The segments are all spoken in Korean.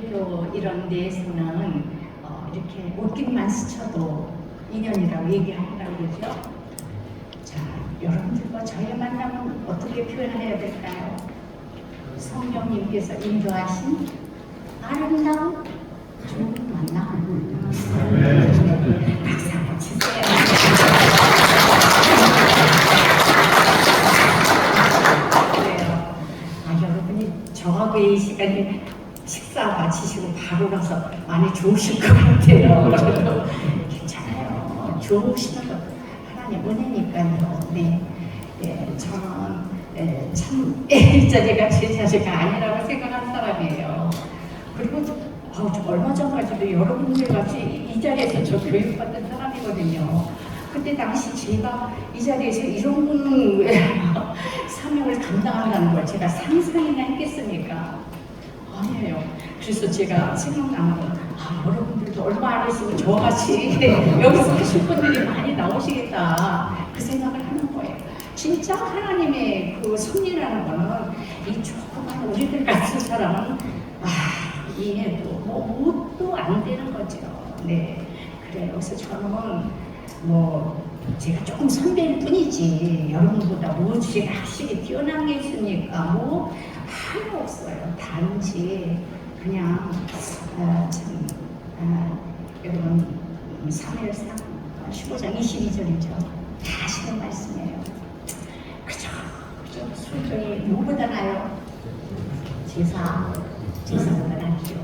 불교 이런 데에서는 이렇게 옷깃만 스쳐도 인연이라고 얘기한다고 그러죠. 자, 여러분들과 저의 만남은 어떻게 표현해야 될까요? 성령님께서 인도하신 아름다운 좋은 만남. 박수 한번 치세요. 그래요. 여러분이 저하고의 이 시간에 식사 마치시고 바로 가서 많이 좋으실 것 같아요. 괜찮아요. 좋으시는 것도 하나님 은혜니까요. 네. 저는 참 이 자리가 제 자리가 아니라고 생각한 사람이에요. 그리고 얼마 전까지도 여러분들 같이 이 자리에서 저 교육받는 사람이거든요. 그때 당시 제가 이 자리에서 이런 사명을 감당한다는 걸 제가 상상이나 했겠습니까? 아니에요. 그래서 제가 생각나는 건 여러분들도 얼마 안 있으면 저같이 여기서 하실 분들이 많이 나오시겠다 그 생각을 하는 거예요. 진짜 하나님의 그 섭리라는 거는 이 조그만 우리들 같은 사람은 이해도 뭣도 안 되는 거죠. 네, 그래요. 그래서 저는 제가 조금 선배일 뿐이지 여러분보다 제가 확실히 뛰어난 게 있으니까 하나 없어요. 단지 그냥 여러분 사무엘상 15장 22절이죠. 다 하시는 말씀이에요. 그저 순종이 누구보다 나요? 제사보다 낫죠.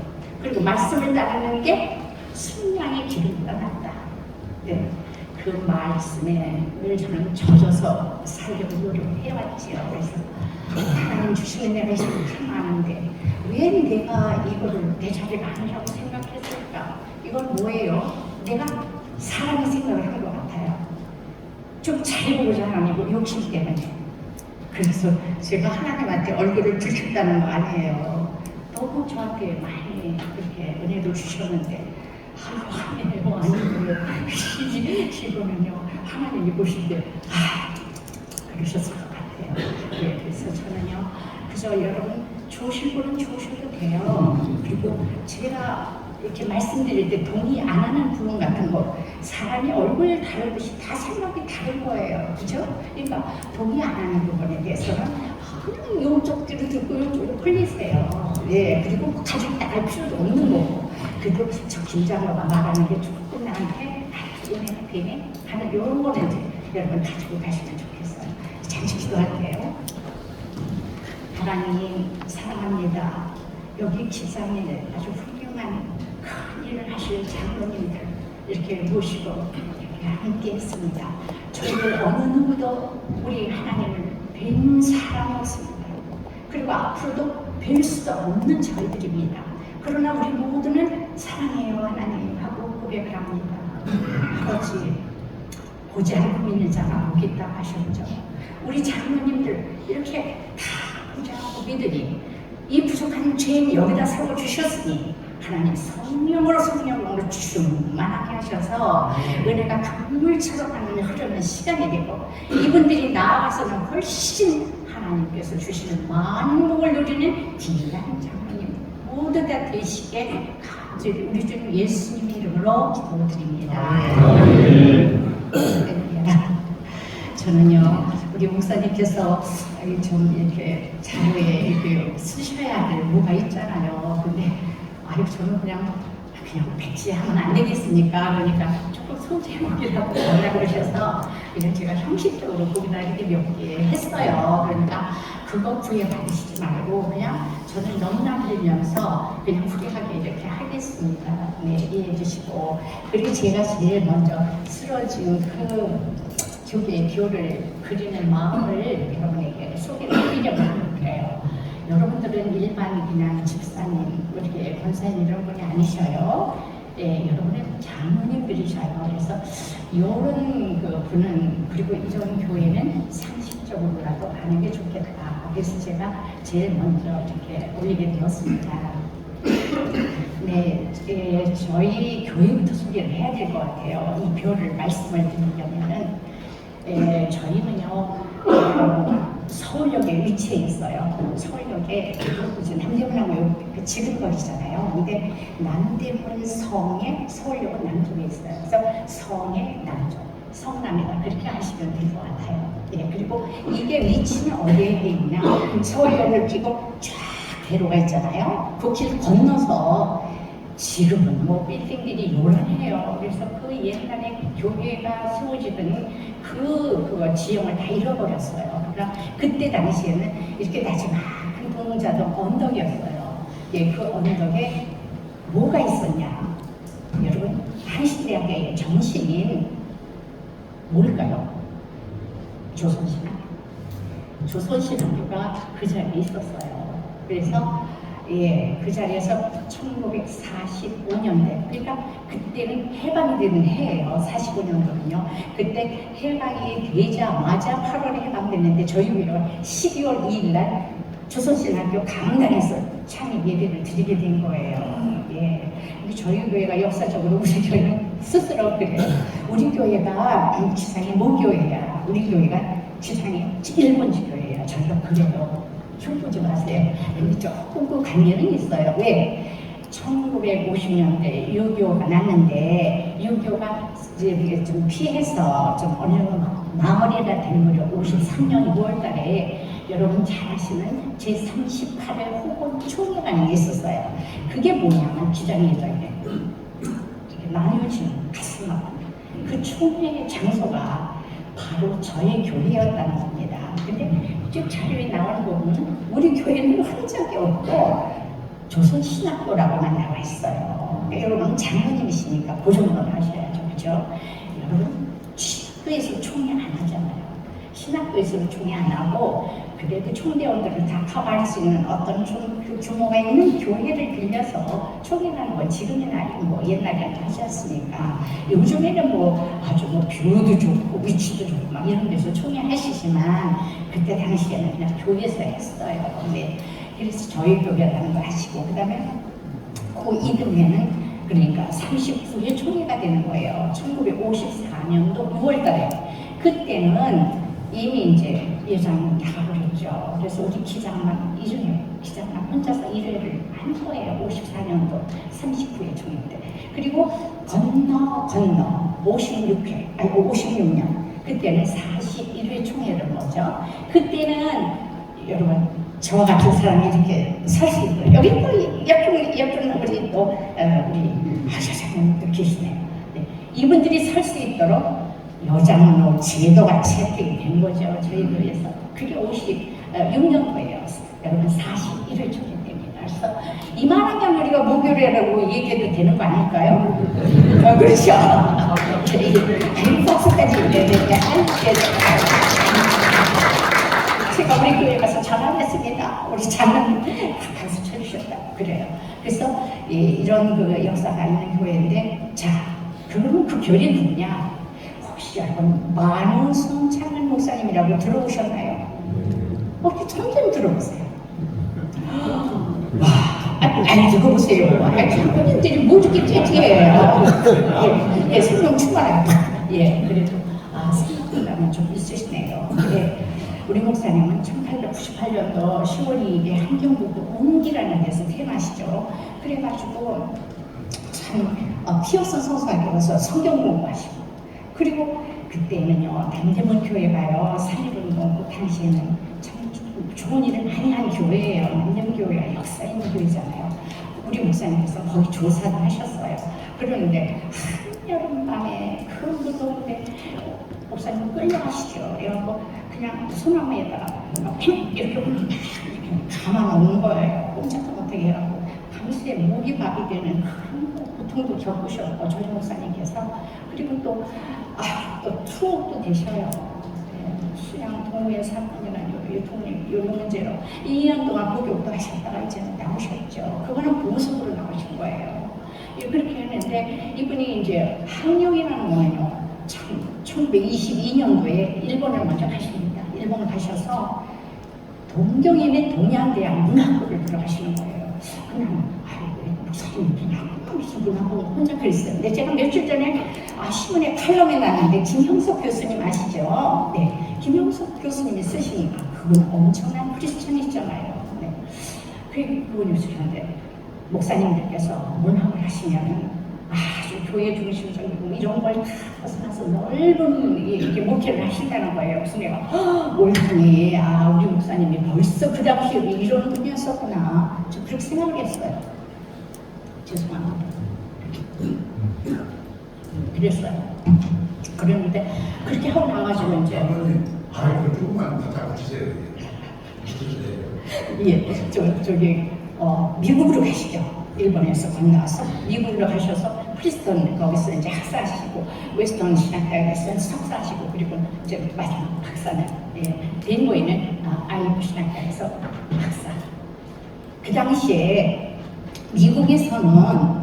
그리고 말씀을 따르는 게 순양의 기름보다 낫다. 네, 그 말씀에 늘 저는 젖어서 살려고 노력해왔지요. 그래서 하나님 주시는 내가 참 많은데 왜 내가 이거를 내 자리가 아니라고 생각했을까? 이건 뭐예요? 내가 사람의 생각을 한 것 같아요. 좀 잘해보고자 하나님 욕심 때문에. 그래서 제가 하나님한테 얼굴을 들켰다는 거 아니에요. 너무 저한테 많이 그렇게 은혜를 주셨는데 아니고요. 이거는요 하나님이 보실 때 그러셨을 것 같아요. 네, 그래서 저는요 그저 여러분 좋으실 분은 좋으셔도 돼요. 그리고 제가 이렇게 말씀드릴 때 동의 안 하는 부분 같은 거 사람이 얼굴 다르듯이 다 생각이 다른 거예요. 그죠? 그러니까 동의 안 하는 부분에 대해서는 그냥 이쪽으로 듣고 이쪽으로 흘리세요. 네, 그리고 가지고 나갈 필요도 없는 거고. 그리고 저 김장로가 말하는 게 조금 나한테 은혜가 되네 하는 이런 거는 이제 여러분 가지고 가시면 좋겠어요. 잠시 기도할게요. 하나님 사랑합니다. 여기 집사님들 아주 훌륭한 큰 일을 하실 장로님들 이렇게 모시고 이렇게 함께 했습니다. 저희들 어느 누구도 우리 하나님을 뵌 사람이 없습니다. 그리고 앞으로도 뵐 수도 없는 저희들입니다. 그러나 우리 모두는 사랑해요 하나님 하고 고백을 합니다. 아버지 보지 않고 믿는 자가 복 있다 하셨죠. 우리 장로님들 이렇게 다 보지 않고 믿으니 이 부족한 죄인 여기다 세워주셨으니 하나님 성령으로 충만하게 하셔서 은혜가 강물처럼 흐르는 시간이 되고 이분들이 나아가서는 훨씬 하나님께서 주시는 많은 복을 누리는 귀한 장로님 모두 다 되시게 간절히 우리 주님 예수님 이름으로 기도드립니다. 저는요 우리 목사님께서 좀 이렇게 자료에 이렇게 쓰셔야 될 뭐가 있잖아요. 근데 저는 그냥 배치하면 안 되겠습니까? 그러니까 조금 소제목이라고 뭐라 그러셔서 그냥 제가 형식적으로 거기다 이렇게 몇 개 했어요. 그러니까 그거 구애받으시지 말고 그냥 저는 너무나 들으면서 그냥 후리하게 이렇게 하겠습니다. 네, 이해해 주시고 그리고 제가 제일 먼저 쓰러진 그 교계의 교를 그리는 마음을 여러분에게 소개를 드리려고 해요. 여러분들은 일반 그냥 집사님, 이렇게 권사님 이런 분이 아니셔요. 네, 여러분은 장로님들이셔요. 그래서 이런 그 분은 그리고 이전 교회는 상식적으로라도 하는 게 좋겠다. 그래서 제가 제일 먼저 이렇게 올리게 되었습니다. 네, 저희 교회부터 소개를 해야 될 것 같아요. 이 표를 말씀을 드리려면은 저희는요. 서울역에 위치해 있어요. 서울역에 남대문하고 그 지름거리잖아요. 근데 남대문 성의 서울역은 남쪽에 있어요. 그래서 성의 남쪽, 성남이다 그렇게 아시면 될 것 같아요. 예, 그리고 이게 위치는 어디에 있냐? 서울역을 끼고 쫙 대로가 있잖아요. 그 길 건너서 지금은 뭐 빌딩들이 요란해요. 그래서 그 옛날에 교회가 세워지던 그 지형을 다 잃어버렸어요. 그러나 그때 당시에는 이렇게 나지막한 동자동 언덕이었어요. 예, 그 언덕에 뭐가 있었냐? 여러분, 한시대학의 정신인 뭘까요? 조선신학. 조선신학교가 그 자리에 있었어요. 그래서 예, 그 자리에서 1945년대, 그러니까 그때는 해방이 되는 해예요. 45년도는요. 그때 해방이 되자마자 8월에 해방됐는데 저희 교회가 12월 2일 날 조선신학교 강당에서 창립 예배를 드리게 된 거예요. 예. 근데 저희 교회가 역사적으로 우리 교회는 스스로 그래요. 우리 교회가 지상이 모교회야. 우리 교회가 지상이 일본지 교회야. 저희가 그래요. 흉보지 마세요. 근데 조금 그 관련은 있어요. 왜? 1950년대 유교가 났는데 유교가 이제 좀 피해서 좀 어느 정도 마무리가 된 무렵 53년 6월달에 여러분 잘 아시는 제38회 호건 총회라는 게 있었어요. 그게 뭐냐면 기장에서 이렇게 나뉘어지는 가슴 아픈 그 총회의 장소가 바로 저희 교회였다는 겁니다. 근데 쭉 자료에 나오는 거 보면 우리 교회는 흔적이 없고 조선신학교라고만 나와 있어요. 여러분 장로님이시니까 그 정도는 하셔야죠. 그죠? 여러분 신학교에서 총회 안 하잖아요. 신학교에서 총회 안 하고 그래도 총대원들을 다 커버할 수 있는 어떤 그 규모가 있는 교회를 빌려서 총회라는 거 지금은 아니고 뭐 옛날에는 하지 않습니까? 요즘에는 뭐 아주 뭐 뷰도 좋고 위치도 좋고 막 이런 데서 총회 하시지만 그때 당시에는 그냥 교회에서 했어요. 네. 그래서 저희 교회라는 거 하시고 그 다음에 그 이듬해는 그러니까 39회 총회가 되는 거예요. 1954년도 6월달에 그때는 이미 이제 예장은 다 그랬죠. 그래서 우리 기장만 혼자서 1회를 한 거예요. 54년도 39회 총회 때. 그리고 건너 56년 그때는 41회 총회를 모죠. 그때는 여러분 저와 같은 사람이 이렇게 설 수 있고 여기 또 옆에 우리 또 우리 하사장님도 계시네요. 네. 이분들이 설 수 있도록 여장로 제도가 채택이 된 거죠. 저희 교회에서. 그게 56년도예요. 여러분 41회 총회 때입니다. 그래서 이만하면 우리가 모교회라고 얘기해도 되는 거 아닐까요? 그렇죠. 박수까지 있는데 제가 우리 교회 가서 전화했습니다. 우리 장로님 박수 쳐주셨다. 그래요. 그래서 이런 그 역사가 있는 교회인데 자, 그러면 그 교회 누구냐? 혹시 여러분 만우승 창은 목사님이라고 들어보셨나요? 혹시 처음 들어보세요? 와, 아니 들어보세요. 장로님들이 뭐 이렇게 찌찌해요. 예, 성령 충만하게 예, 그래도 생각보다는 좀 있으시네요. 예. 우리 목사님은 1898년도 10월 2일에 한경북도 옹기라는 데서 태어나시죠. 그래가지고 참 피어스 성서학교 가서 성경 공부하시고 그리고 그때는요 남대문 교회가요 산일운동 그 당시에는 참 좋은 일을 많이 한 교회예요. 남대문 교회가 역사 있는 교회잖아요. 우리 목사님께서 거기 조사를 하셨어요. 그러는데 한여름밤에 그 무더운데 목사님 끌려가시죠. 그래갖고 그냥 소나무에다가 이렇게 감아놓는 거예요. 꼼짝도 못하게 해갖고 밤새 모기밥이 되는 큰 고통도 겪으셨고 저희 목사님께서 그리고 또 투옥도 되셔요. 수양 동호회 사건이나 요 문제로 2년 동안 목욕도 하셨다가 이제는 나오셨죠. 그거는 보석으로 나오신 거예요. 그렇게 했는데 이분이 이제 항용이라는 거는요. 1922년도에 일본을 먼저 가십니다. 일본을 가셔서 동경인의 동양대학 문학부를 들어가시는 거예요. 그냥 목사님 문학부 혼자 그랬어요. 근데 제가 며칠 전에 신문에 칼럼에 났는데 김형석 교수님 아시죠? 네, 김형석 교수님이 쓰시니까 그분 엄청난 크리스천이잖아요. 네. 그분이 하는데 목사님들께서 문학을 하시면 아주 교회 중심적이고 이런 걸 다 벗어나서 넓은 이렇게 목회를 하신다는 거예요. 그래서 내가 옳더니 우리 목사님이 벌써 그 당시에 이런 분이었었구나. 저 그렇게 생각을 했어요. 죄송합니다. 그랬어요. 그랬는데 그렇게 하고 나가지고 이제 아이고 조금만 더 주세요. 예, 저기 미국으로 가시죠. 일본에서 건너와서 미국으로 가셔서 프리스턴 거기서 이제 학사하시고 웨스턴 신학대학에서 석사하시고 그리고 이제 마지막 박사는 덴버에는 아이브 신학대학에서 박사. 그 당시에 미국에서는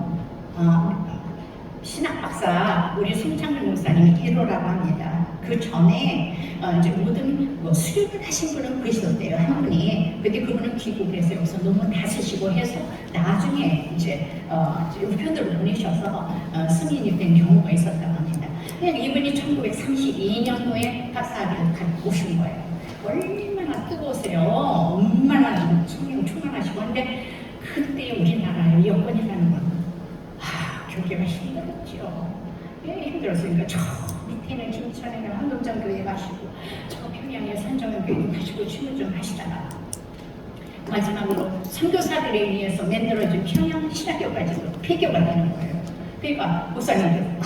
신학 박사 우리 송창근 목사님이 1호라고 합니다. 그 전에 이제 모든 수료를 하신 분은 계셨대요. 한 분이. 근데 그분은 귀국해서 여기서 논문 다 쓰시고 해서 나중에 이제 우편으로 보내셔서 승인이 된 경우가 있었다고 합니다. 그러니까 이분이 1932년도에 박사학위를 갖고 오신 거예요. 얼마나 뜨거우세요. 얼마나 성령 충만하시고. 근데 그때 우리나라의 여건이라는 건 교계가 힘들었죠. 힘들었으니까 저 밑에는 김천에는 황금정교회 가시고 저 평양에 산정교회 가시고 춤을 좀 하시다가 마지막으로 선교사들에 의해서 만들어진 평양 신학교까지도 폐교가 되는 거예요. 그러니까 목사님들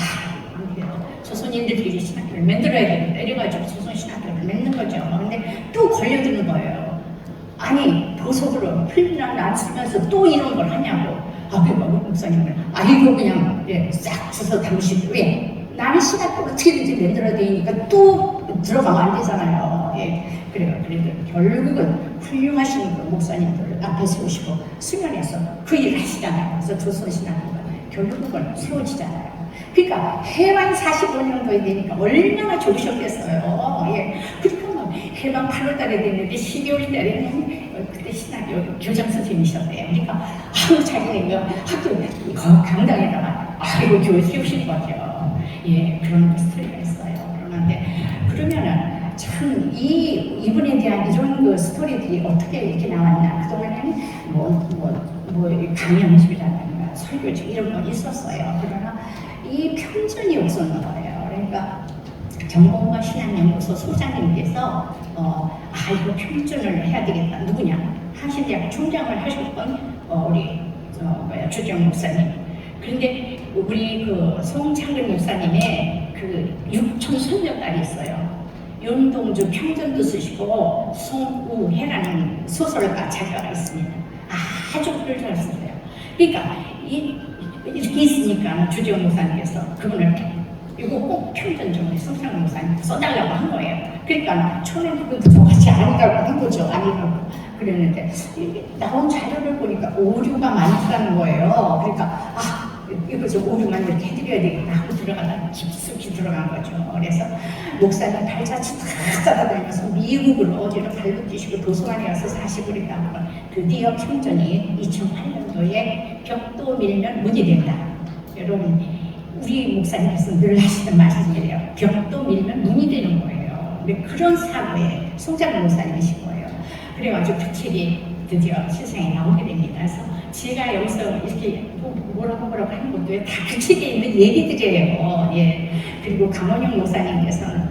안 돼요. 조선인들끼리 신학교를 만들어야 되겠다 이래가지고 조선 신학교를 만든 거죠. 근데 또 걸려드는 거예요. 아니 보석으로 풀리나 안 쓰면서 또 이런 걸 하냐고. 그러니까 목사님은 이거 그냥 싹 주워 담으시고 왜? 나는 신학교 어떻게든지 만들어야 되니까 또 들어가면 안 되잖아요. 그래요. 그래도 결국은 훌륭하신 그 목사님들을 앞에 세우시고 수련해서 그 일을 하시잖아요. 그래서 조선신학교가 결국은 세워지잖아요. 그러니까 해방 45년도에 되니까 얼마나 좋으셨겠어요. 그러니까 해방 8월 달에 됐는데 12월 달에는 그때 신학교 교장 선생님이셨대요. 그러니까 자기네 학교 강당에다가 이거 교회 세우실 것 같아요. 그런 스토리가 있어요. 그러면은 참 이분에 대한 이런 그 스토리들이 어떻게 이렇게 나왔나. 그동안에는 강연집이라든가 설교집 이런 거 있었어요. 그러나 이 편전이 없었는 거예요. 그러니까 정봉과 신학연구소 소장님께서 이거 편전을 해야 되겠다. 누구냐? 한신대학 총장을 하셨던 우리 주정 목사님. 그런데 우리 그 송창근 목사님의 그 육촌 손녀딸이 있어요. 윤동주 평전도 쓰시고 송우혜라는 소설가 작가가 있습니다. 아주 글을 잘 쓰세요. 그러니까 이렇게 있으니까 주정 목사님께서 그분을 이거 꼭 평전 좀 송창근 목사님 써달라고 한 거예요. 그러니까 처음에는 그거 같이 아니라고 한 거죠. 아니라고 그랬는데 나온 자료를 보니까 오류가 많다는 거예요. 그러니까 이거 좀 오류만 이렇게 해드려야 되겠다 하고 들어가다 깊숙이 들어간 거죠. 그래서 목사님 발자취 다 따라다니면서 미국으로 어디로 발로 뛰시고 도서관에 가서 사시고 그랬다가 드디어 평전이 2008년도에 벽도 밀면 문이 된다. 여러분 우리 목사님께서 늘 하시는 말씀이래요. 벽도 밀면 문이 되는 거예요. 근데 그런 사고에 송장근 목사님이신 거예요. 그래가지고 그 책이 드디어 세상에 나오게 됩니다. 그래서 제가 여기서 이렇게 뭐라고 하는 것도 다 그 책에 있는 얘기들이에요. 그리고 강원영 목사님께서는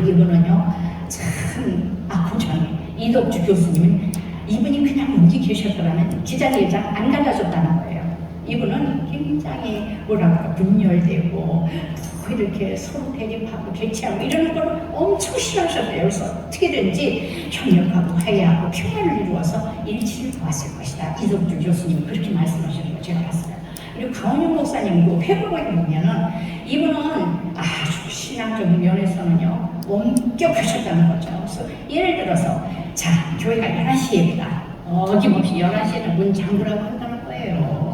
이분은요 참 고전 이덕주 교수님은 이분이 그냥 여기 계셨더라면 기자회장 안 갈라졌다는 거예요. 이분은 굉장히 분열되고 이렇게 서로 대립하고 대치하고 이러는 걸 엄청 싫어하셨어요. 그래서 어떻게든지 협력하고 화해하고 평화를 이루어서 일치를 도왔을 것이다. 이덕주 교수님이 그렇게 말씀하시는 걸 제가 봤어요. 그리고 강원영 목사님도 회고록에 보면은 이분은 아주 신앙적인 면에서는요 엄격하셨다는 거죠. 그래서 예를 들어서 교회가 11시에보다 어김없이 11시에는 문 잠그라고 한다는 거예요.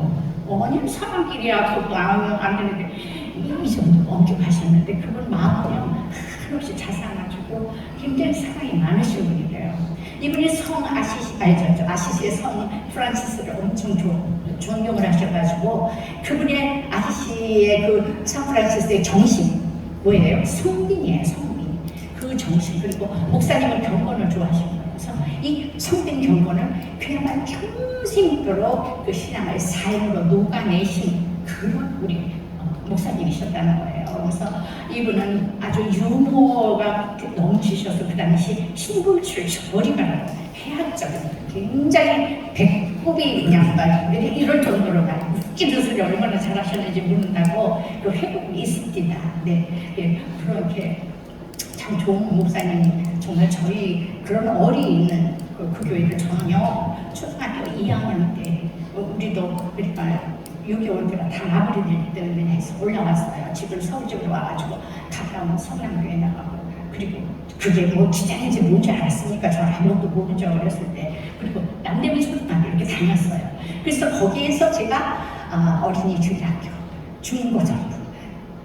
아니 사람끼리야 그것도 안 되는데 이 정도 엄격하셨는데 그분 마음은요 한없이 자상하시고 굉장히 사랑이 많으신 분이래요. 이분이 성 아시시의 성 프란시스를 엄청 존경을 하셔가지고 그분의 아시시의 그 성 프란시스의 정신 뭐예요? 성민이에요. 성민. 그 정신, 그리고 목사님은 경건을 좋아하시는 거예요. 그래서 이 성된 경건을 그야말로 평생도록 그 신앙을 삶으로 녹아내신 그런 우리 목사님이셨다는 거예요. 그래서 이분은 아주 유머가 넘치셔서 그 당시 신불출 저리가라고 해학적인 굉장히 배꼽이 양반 이럴 정도로 웃기는 소리 얼마나 잘하셨는지 모른다고 그 회복이 있습니다. 네, 예, 그렇게 참 좋은 목사님, 정말 저희 그런 어리 있는 그 교회를 저는요 초등학교 2학년 때 우리도 그러니까 6개월대가 다 마무리될 때문에 해서 올라왔어요. 집을 서울 쪽으로 와가지고 가까운 성남교회 나가고, 그리고 그게 뭐 기장인지 뭔지 알았으니까 저 아무것도 모르죠 어렸을 때. 그리고 남대문 초등학교 이렇게 다녔어요. 그래서 거기에서 제가 어린이 주일학교, 중고등부,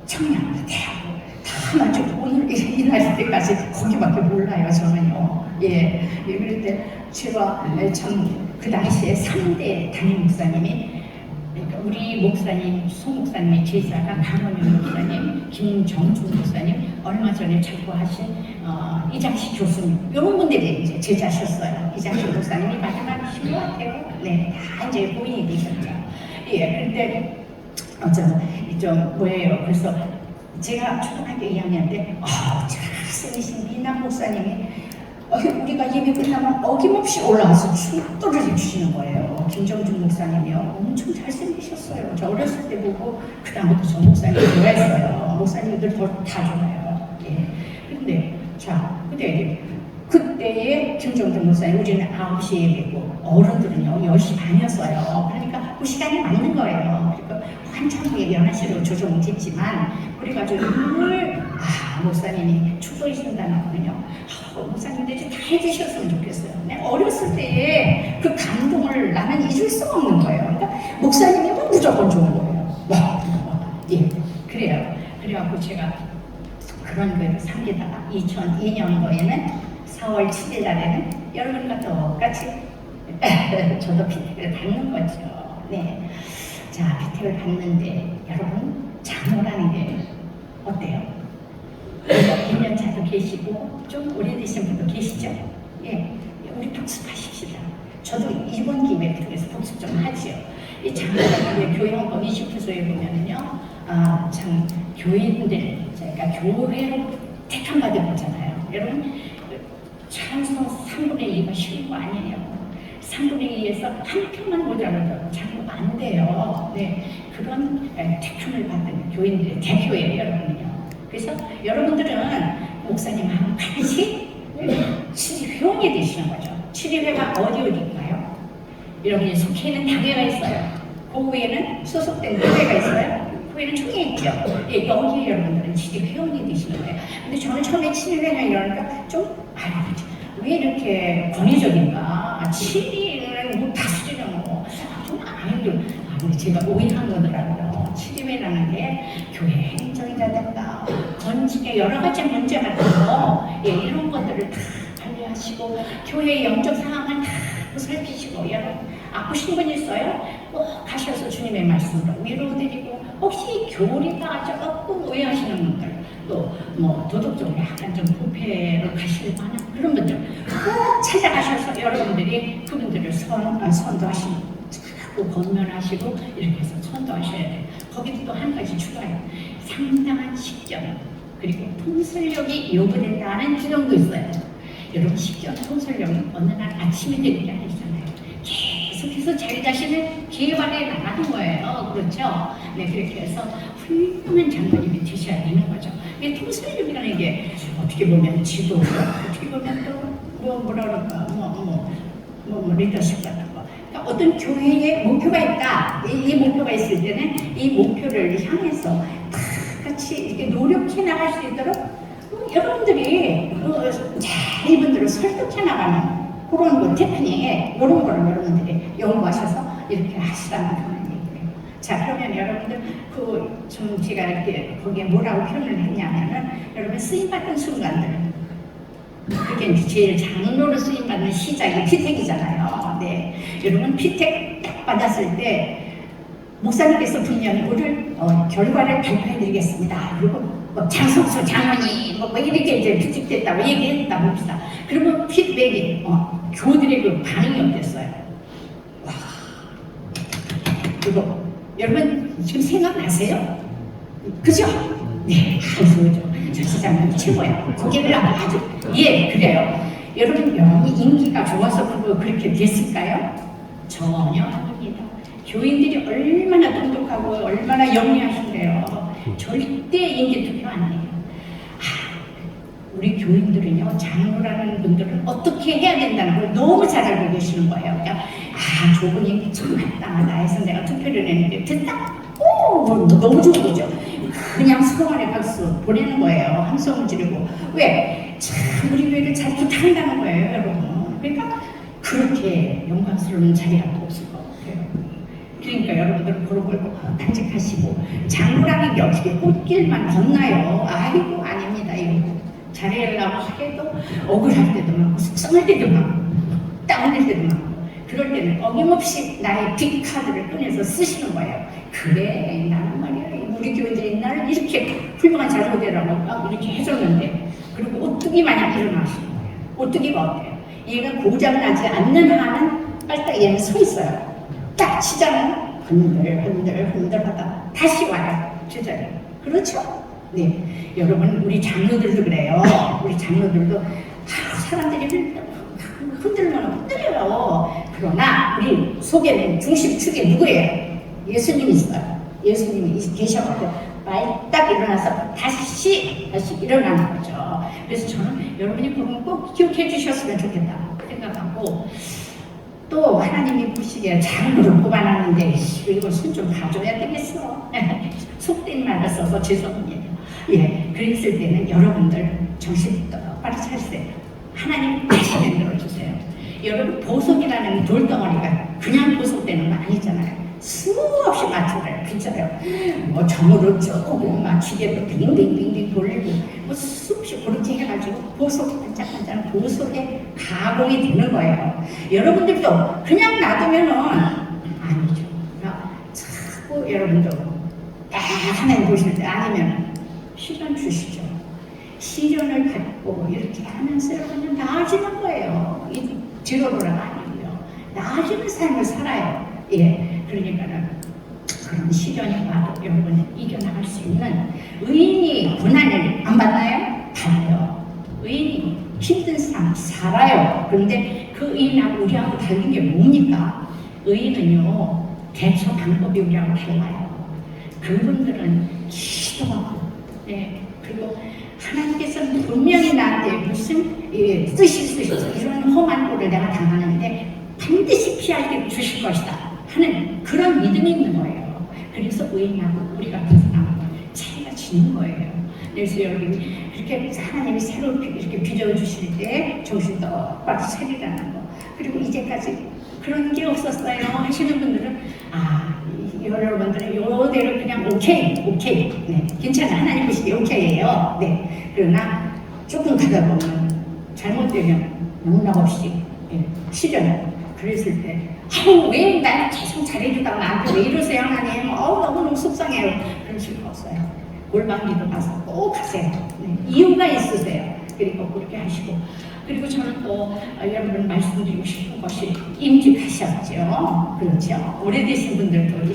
청년부, 대학교 다 마치고 오늘 이날 때까지 거기밖에 몰라요 저는요. 예, 그럴 때 제가 참 그 당시에 3대 담임 목사님이, 그러니까 우리 목사님, 송 목사님의 제자가 강원윤 목사님, 김정준 목사님, 얼마 전에 철거하신 이장식 교수님, 이런 분들이 이제 제자셨어요. 이장식 목사님이 마지막이신 것 같아요. 네, 다 이제 부인이 되셨죠. 예, 근데 좀 뭐예요. 그래서 제가 초등학교 2학년 때 잘생기신 미남 목사님이 우리가 예배 끝나면 어김없이 올라와서 축도를 해주시는 거예요. 김정준 목사님이요. 엄청 잘생기셨어요. 저 어렸을 때 보고 그다음부터 저 목사님 좋아했어요. 목사님들 다 좋아해요. 예. 근데 그때의 김정준 목사님, 우리는 9시에 예배고 어른들은요 10시 반이었어요. 그러니까 그 시간이 맞는 거예요. 그러니까 한참 후에 11시로 조정을 했지만 그래가지고 늘 목사님이 축도해준다는 거는요 목사님들이 다 해주셨으면 좋겠어요. 어렸을 때의 그 감동을 나는 잊을 수가 없는 거예요. 그러니까 목사님이면 무조건 좋은 거예요. 예, 그래요. 그래갖고 제가 그런 거를 삼기다가 2002년도에는 4월 7일 날에는 여러분과 똑같이 저도 피택을 받는 거죠. 네, 자 피택을 받는데 여러분 장로라는 게 어때요? 1년 차도 계시고 좀 오래되신 분도 계시죠? 예, 우리 복습하십시다. 저도 이번 기회에 통해서 복습 좀 하지요. 이 장로라는 게 교회헌법 29조에 보면은요, 참 교인들, 그러니까 교회로 택함받은 거잖아요. 여러분, 찬송 3분의 2가 쉬운 거 아니에요. 3분의 2에서 한 표만 모자라도 장로가 안 돼요. 네, 그런 택함을 받은 교인들의 대표예요, 여러분은요. 그래서 여러분들은 목사님하고 같이 7회원이 되시는 거죠. 7회가 어디인가요? 여러분이 속해 있는 당회가 있어요. 그 위에는 소속된 교회가 있어요. 그 위에는 총회 있죠. 예, 여기에 여러분들은 7회원이 되시는 거예요. 근데 저는 처음에 7회는 이러니까 좀 왜 이렇게 권위적인가? 7위는 뭐 다수리는 좀 근데 제가 오해한 거더라고요. 7회라는 게 교회 행정자든가 건축의 여러 가지 문제 같은 거, 예, 이런 것들을 다 관리하시고 교회의 영적 상황을 다 살피시고, 여러분 아프신 분 있어요? 꼭 가셔서 주님의 말씀으로 위로드리고, 혹시 교리가 조금 오해하시는 분들, 또 뭐 도덕적으로 약간 좀 부패로 가실 만한 그런 분들 꼭 찾아가셔서 여러분들이 그분들을 선도하시고 권면하시고 이렇게 해서 선도하셔야 돼요. 거기도 또 한 가지 추가해요. 상당한 식견 그리고 통솔력이 요구된다는 규정도 있어요. 여러분 식견, 통솔력은 어느 날 아침이 되는 게 아니잖아요. 계속해서 자기 자신을 개발해 나가는 거예요. 그렇죠? 네, 그렇게 해서 훌륭한 장로님이 되셔야 되는 거죠. 이 통솔력이라는 게 어떻게 보면 지도, 어떻게 보면 또 뭐라 그럴까, 리더십 같은 거. 그러니까 어떤 교회에 목표가 있다. 이 목표가 있을 때는 이 목표를 향해서 다 같이 이렇게 노력해 나갈 수 있도록 여러분들이 잘 이분들을 설득해 나가는 그런 테크닉에 이런 거를 여러분들이 연구하셔서 이렇게 하시라는 그런 얘기예요. 자, 그러면 여러분들 좀 제가 이렇게 거기에 뭐라고 표현을 했냐면은 여러분 쓰임받은 순간들, 그게 이제 제일 장로로 쓰임받는 시작이 피택이잖아요. 네, 여러분 피택 딱 받았을 때 목사님께서 분명히 오늘 결과를 발표해드리겠습니다. 그리고 뭐 장석수 장원이 뭐 이렇게 이제 규칙됐다고 얘기했다고 합시다. 그러면 피드백이 교우들의 그 반응이 어땠어요? 와, 그리고 여러분 지금 생각나세요? 그죠? 네, 아주 저 시장님 최고야. 고개를 아주 예 그래요. 여러분 인기가 좋아서 그렇게 됐을까요? 전혀 아닙니다. 교인들이 얼마나 똑똑하고 얼마나 영리하신데요. 절대 인기 투표 안 해요. 우리 교인들은요, 장로라는 분들은 어떻게 해야 된다는 걸 너무 잘 알고 계시는 거예요. 그러니까 저분이 참 마땅하다 해서 내가 투표를 했는데 됐다? 오, 너무 좋은 거죠. 그냥 소원의 박수 보내는 거예요. 함성을 지르고. 왜? 참 우리 교회를 잘 부탁한다는 거예요, 여러분. 그러니까 그렇게 영광스러운 자리가 없을 것 같아요. 그러니까 여러분들 그런 단직하시고 장로라는 게 어떻게 꽃길만 걷나요? 아이고 아닙니다. 이거 잘해려고 해도 억울할 때도 많고 속상할 때도 많고 다운될 때도 많고 그럴 때는 어김없이 나의 빅카드를 꺼내서 쓰시는 거예요. 그래 나는 말이야 우리 교인들이 나를 이렇게 훌륭한 자료대라고 이렇게 해줬는데 그리고 오뚜기 마냥 일어나시는 거예요. 오뚜기가 어때요? 얘가 고장나지 않는 한은 빨딱 얘는 서 있어요. 딱 치잖아요. 흔들하다 다시 와요. 제자리. 그렇죠? 네. 여러분 우리 장로들도 그래요. 우리 장로들도 사람들이 흔들면 흔들려요. 그러나 우리 속에는 중심축에 누구예요? 예수님이 있어요. 예수님이 계셔서 딱 일어나서 다시 일어나는 거죠. 그래서 저는 여러분이 그건 꼭 기억해 주셨으면 좋겠다 생각하고 또 하나님이 보시기에 장로를 뽑아놨는데 이거 손 좀 봐줘야 되겠어. 속된 말을 써서 죄송합니다. 예, 그랬을 때는 여러분들 정신 똑바로 차리세요. 하나님 다시 만들어주세요. 여러분 보석이라는 돌덩어리가 그냥 보석되는 거 아니잖아요. 수없이 맞춰요. 그렇잖아요. 뭐 점으로 쪼고 막 기계로 빙빙빙빙 돌리고 뭐 수없이 그렇게 해가지고 보석 반짝반짝 보석에 가공이 되는 거예요. 여러분들도 그냥 놔두면은 아니죠. 그러니까 자꾸 여러분도 하나님 보실 때 아니면 시련 주시죠. 시련을 받고 이렇게 하면서 여러분은 나아지는 거예요. 이 뒤로로가 아니고요. 나아지는 삶을 살아요. 예, 그러니까는 그런 시련이 와도 여러분은 이겨나갈 수 있는 의인이 고난을 안 받나요? 받아요. 의인이 힘든 삶 살아요. 그런데 그 의인하고 우리하고 다른 게 뭡니까? 의인은요 대처 방법이 우리하고 달라요. 그분들은 기도하고 네, 그리고 하나님께서는 분명히 나한테 무슨 뜻이 있으셔서 이런 험한 꼴을 내가 당하는데 반드시 피하게 주실 것이다 하는 그런 믿음이 있는 거예요. 그래서 의인하고 우리가 벗어나고 차이가 지는 거예요. 그래서 여러분 그렇게 하나님이 새롭게 이렇게 빚어주실 때 정신 똑바로 차리라는 거. 그리고 이제까지 그런 게 없었어요 하시는 분들은 여러분들은 요대로 그냥 오케이 네, 괜찮아 하나님 보시기에 오케이예요. 네, 그러나 조금 가다 보면 잘못되면 영락없이 시련 그랬을 때 왜 날 계속 잘해주다가 나한테 왜 이러세요 하나님 너무 속상해요. 그럴 수가 없어요. 골방기도 가서 꼭 하세요. 네, 이유가 있으세요. 그리고 그렇게 하시고 그리고 저는 또 여러분 말씀드리고 싶은 것이 임직하셨죠. 그렇죠. 오래되신 분들도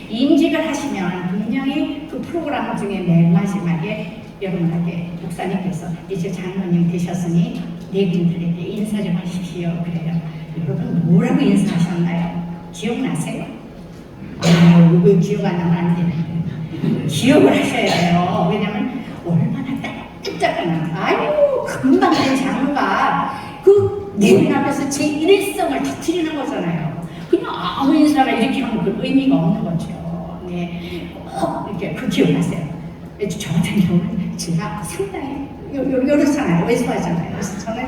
임직을 하시면 분명히 그 프로그램 중에 맨 마지막에 여러분에게 목사님께서 이제 장로님 되셨으니 내빈들에게 인사 좀 하십시오. 그래요. 여러분 뭐라고 인사하셨나요? 기억나세요? 왜 기억 안 나면 안 되는데 기억을 하셔야 돼요. 왜냐면 얼마나 따뜻한 아유 금방 된 장로가 그 내빈 앞에서 제 일성을 터뜨리는 거잖아요. 그냥 아무 인사나 이렇게 하면 그 의미가 없는 거죠. 네, 이렇게 그 기억하세요. 저 같은 경우는 제가 상당히 요렇잖아요. 왜소하잖아요. 그래서 저는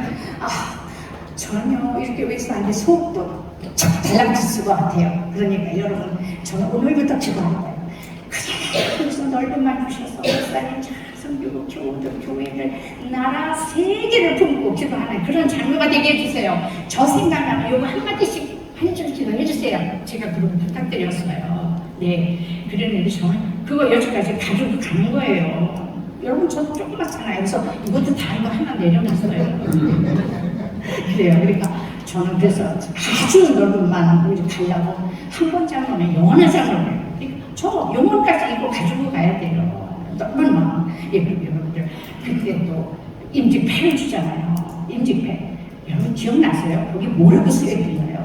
전혀 이렇게 왜소한데 속도 달라붙을 것 같아요. 그러니까 여러분 저는 오늘부터 기도합니다. 그냥 여기서 넓은 말 주셔서 목사님 잘 섬기고 교회를 나라 세계를 품고 기도하는 그런 장로가 되게 해주세요. 저 생각나면 요거 한마디씩 한 줄 기도해 주세요. 제가 그런 부탁드렸어요. 네, 그랬는데 저는 그거 여기까지 가지고 가는 거예요. 여러분 저 조그맣잖아요. 그래서 이것도 다 이거 하나 내려놨어요. 그래요. 그러니까 저는 그래서 아주 넓은 마음을 가려고 한 번 장로는 영원한 장로를 그러니까 저 영원까지 이거 가지고 가야 돼요. 넓은 마음. 예, 그리고 여러분들 그때 또 임직패를 주잖아요. 임직패. 여러분 기억나세요? 거기 뭐라고 쓰여있나요?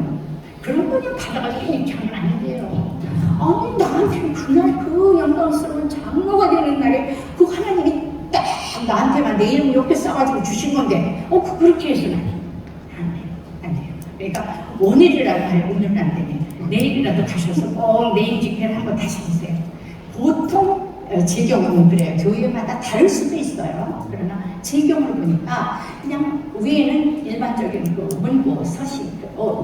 그런 거 그냥 받아가지고 이렇게 하면 안 돼요. 아니 나한테 그날 그 영광스러운 장로가 되는 날에 그 하나님이 딱 나한테만 내 이름 옆에 써가지고 주신 건데 그렇게 해서는 안 돼요. 그러니까 오늘이라도 해요. 오늘은 안 되네. 내일이라도 가셔서 꼭 내 임직패를 한번 다시 보세요. 보통 제 경우는 그래요. 교회마다 다를 수도 있어요. 그러나 제 경우를 보니까 그냥 위에는 일반적인 그 문구, 서식,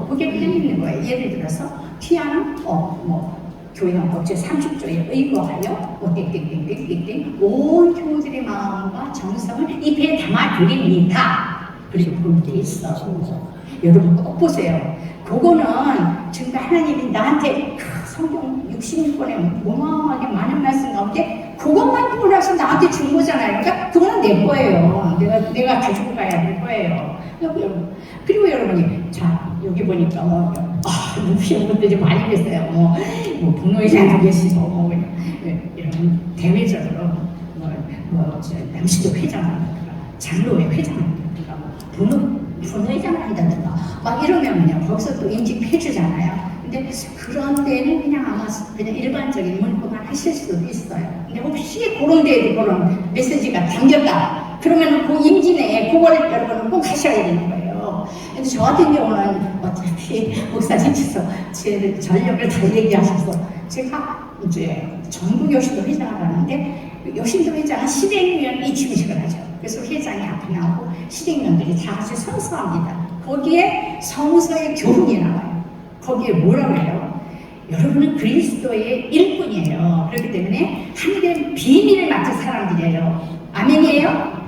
그게 그냥 있는 거예요. 예를 들어서 피아노, 교회헌법 제30조에 의거하여 땡땡땡땡땡땡 온 교우들의 마음과 정성을 이 배에 담아드립니다. 그리고 그런 게 있어. 여러분 꼭 보세요. 그거는 지금 하나님이 나한테 성경 66권에 어마어마하게 많은 말씀 가운데 그것만 골라서 나한테 준 거잖아요. 그러니까 그거는 내 거예요. 내가 가지고 가야 될 거예요. 그리고 여러분이 자 여기 보니까 눈부신 분들이 많이 계세요. 뭐 분노의장도 계시고 이런 대외적으로 남시도 회장한다든가 장로회 회장한다든가 분노회장을 한다든가 막 이러면 그냥 거기서 또 임직해주잖아요. 근데 그런 데는 그냥 아마 그냥 일반적인 문구만 하실 수도 있어요. 근데 혹시 그런 데에도 그런 메시지가 담겼다. 그러면 그 임진에 그거를 여러분은 꼭 하셔야 되는 거예요. 근데 저 같은 경우는 어차피 목사님께서 제 전력을 다 얘기하셔서 제가 이제 전국 여신도 회장을 하는데 여신도 회장은 실행위원 이침식을 하죠. 그래서 회장이 앞에 나오고 실행위원들이 다 같이 성서합니다. 거기에 성서의 교훈이 나와요. 거기에 뭐라고 해요? 여러분은 그리스도의 일꾼이에요. 그렇기 때문에 하늘의 비밀을 맡은 사람들이에요. 아멘이에요?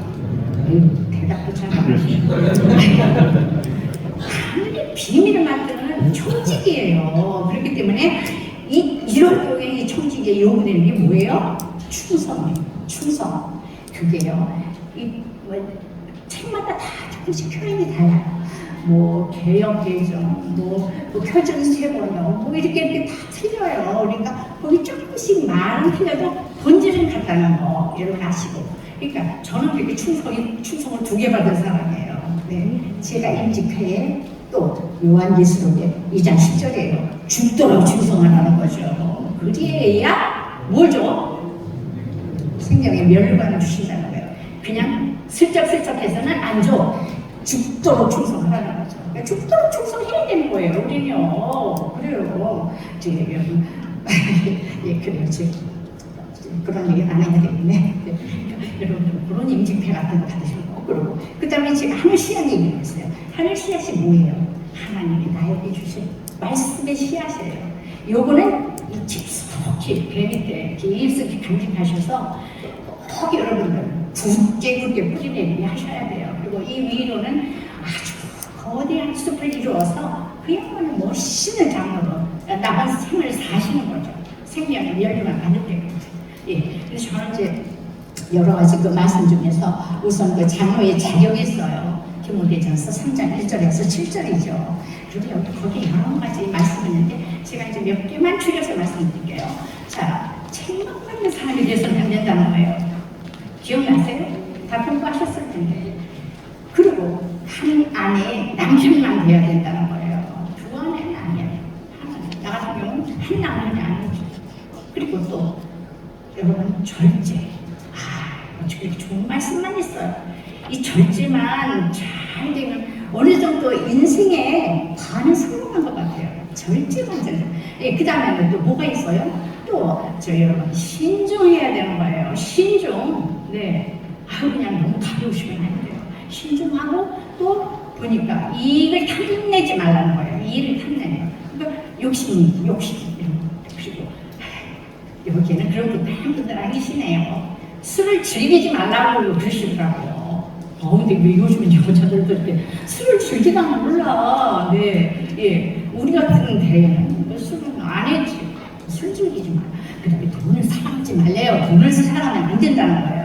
대답도 잘 안 하시죠. 하늘의 비밀을 맡는 총직이에요. 그렇기 때문에 이런 교회의 이 총직의 요구되는 게 뭐예요? 충성이에요. 충성. 그게요. 책마다 다 조금씩 표현이 달라요. 개혁개정, 표준세번역, 이렇게 다 틀려요. 그러니까 거기 조금씩 말은 틀려도 본질은 같다는 거 여러분 아시고. 그러니까 저는 그렇게 충성을 2개 받은 사람이에요. 네. 제가 임직회에 또 요한계시록에 2장 10절이에요. 죽도록 충성하라는 거죠. 그래야 뭘 줘? 생명의 멸관을 주신다는 거예요. 그냥 슬쩍슬쩍 해서는 안 줘. 죽도록 충성하라는 거죠. 그러니까 죽도록 충성해야 되는 거예요, 우리는요. 그래요. 여러분, 예, 그래요. 그런 얘기는 안 해야 되겠네. 여러분, 그런 임직패 같은 거 받으시면 꼭 그러고. 그 다음에 제가 하늘 씨앗 얘기를 했어요. 하늘 씨앗이 뭐예요? 하나님이 나에게 주신 말씀의 씨앗이에요. 요거는 깊숙이 배 밑에 깊숙이 간직하셔서 꼭 여러분들 굳게 뿌리내리게 하셔야 돼요. 그리고 이 위로는 아주 거대한 숲을 이루어서 그야말로 멋있는 장로로 남은 생을 사시는 거죠. 생명의 열매만 받을 때까지. 예. 그래서 저는 이제 여러 가지 그 말씀 중에서 우선 그 장로의 자격이 있어요. 디모데전서 3장 1절에서 7절이죠. 그리고 거기 여러 가지 말씀이 있는데 제가 이제 몇 개만 줄여서 말씀드릴게요. 자, 책망받는 사람이 돼서는 안 된다는 거예요. 기억나세요? 다 공부하셨을 텐데. 그리고 한 안에 남편만 돼야 된다는 거예요. 두 안에는 아니에요. 나 같은 경우는 한 남편이 아니죠. 그리고 또 여러분 절제. 어떻게 이렇게 좋은 말씀만 있어요. 이 절제만 잘 되면 어느 정도 인생에 반은 성공한 것 같아요. 절제만 잘. 예, 그 다음에는 또 뭐가 있어요? 또 여러분 신중해야 되는 거예요. 신중. 네. 그냥 너무 가벼우시면 안 돼요. 신중하고 또 보니까 이익을 탐내지 말라는 거예요. 이익을 탐내는 거예요. 그러니까 욕심. 그리고 여기에는 그런 분들 안 계시네요. 술을 즐기지 말라고 그러시더라고요. 근데 왜 요즘은 여자들도 이렇게 술을 즐기다면 몰라. 네. 예. 우리 같은 대회는 술은 안 했지. 술 즐기지 마. 그 다음에 돈을 사랑하지 말래요. 돈을 사랑하면 안 된다는 거예요.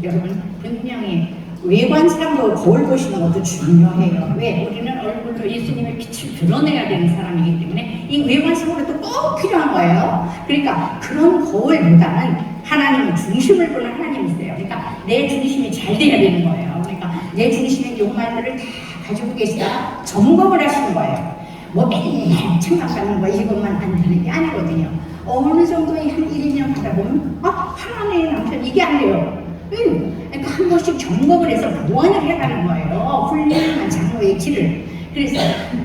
여러분 분명히 외관상으로 거울 보시는 것도 중요해요. 왜? 우리는 얼굴로 예수님의 빛을 드러내야 되는 사람이기 때문에 이 외관상으로도 꼭 필요한 거예요. 그러니까 그런 거울보다는 하나님의 중심을 보는 하나님이세요. 그러니까 내 중심이 잘 돼야 되는 거예요. 그러니까 내 중심의 욕망들을 다 가지고 계시다가 점검을 하시는 거예요. 뭐 맨날 생각하는 거 이것만 안 되는 게 아니거든요. 어느 정도 한 1, 2년 하다 보면 하나님의 남편 이게 안 돼요. 그러니까 한 번씩 점검을 해서 보완을 해가는 거예요. 훌륭한 장로의 길을. 그래서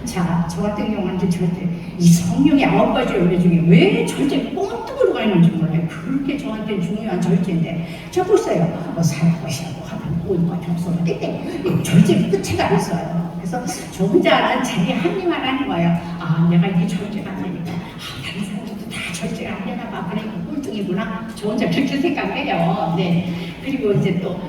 자, 저 같은 경우는 절대 이 성령의 9가지 열매 중에 왜 절제 뻥뜨기로 가 있는지 몰라요. 그렇게 저한테 중요한 절제인데 저 보세요. 살것이라고 하면 오니까 접속을 땡땡 절제 끝에가 있어요. 그래서 저 혼자는 자기 합리만 하는 거예요. 내가 이게 절제가 안 되니까 다른 사람들도 다 절제가 안 되나 봐. 그러니까 꼴등이구나. 저 혼자 그렇게 생각해요. 네. 그리고 이제 또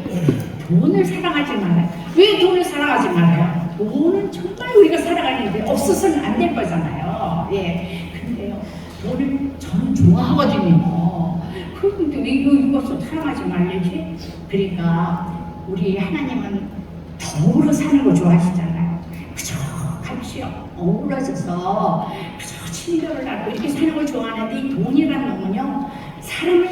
돈을 사랑하지 말아요. 왜 돈을 사랑하지 말아요? 돈은 정말 우리가 살아가는데 없어서는 안 될 거잖아요. 예. 근데요, 돈을 저는 좋아하거든요. 그런데 왜 이것을 사랑하지 말래지? 그러니까 우리 하나님은 더불어 사는 거 좋아하시잖아요. 그저 같이 어우러져서 그저 친별을 하고 이렇게 사는 걸 좋아하는데 이 돈이라는 놈은요, 사람을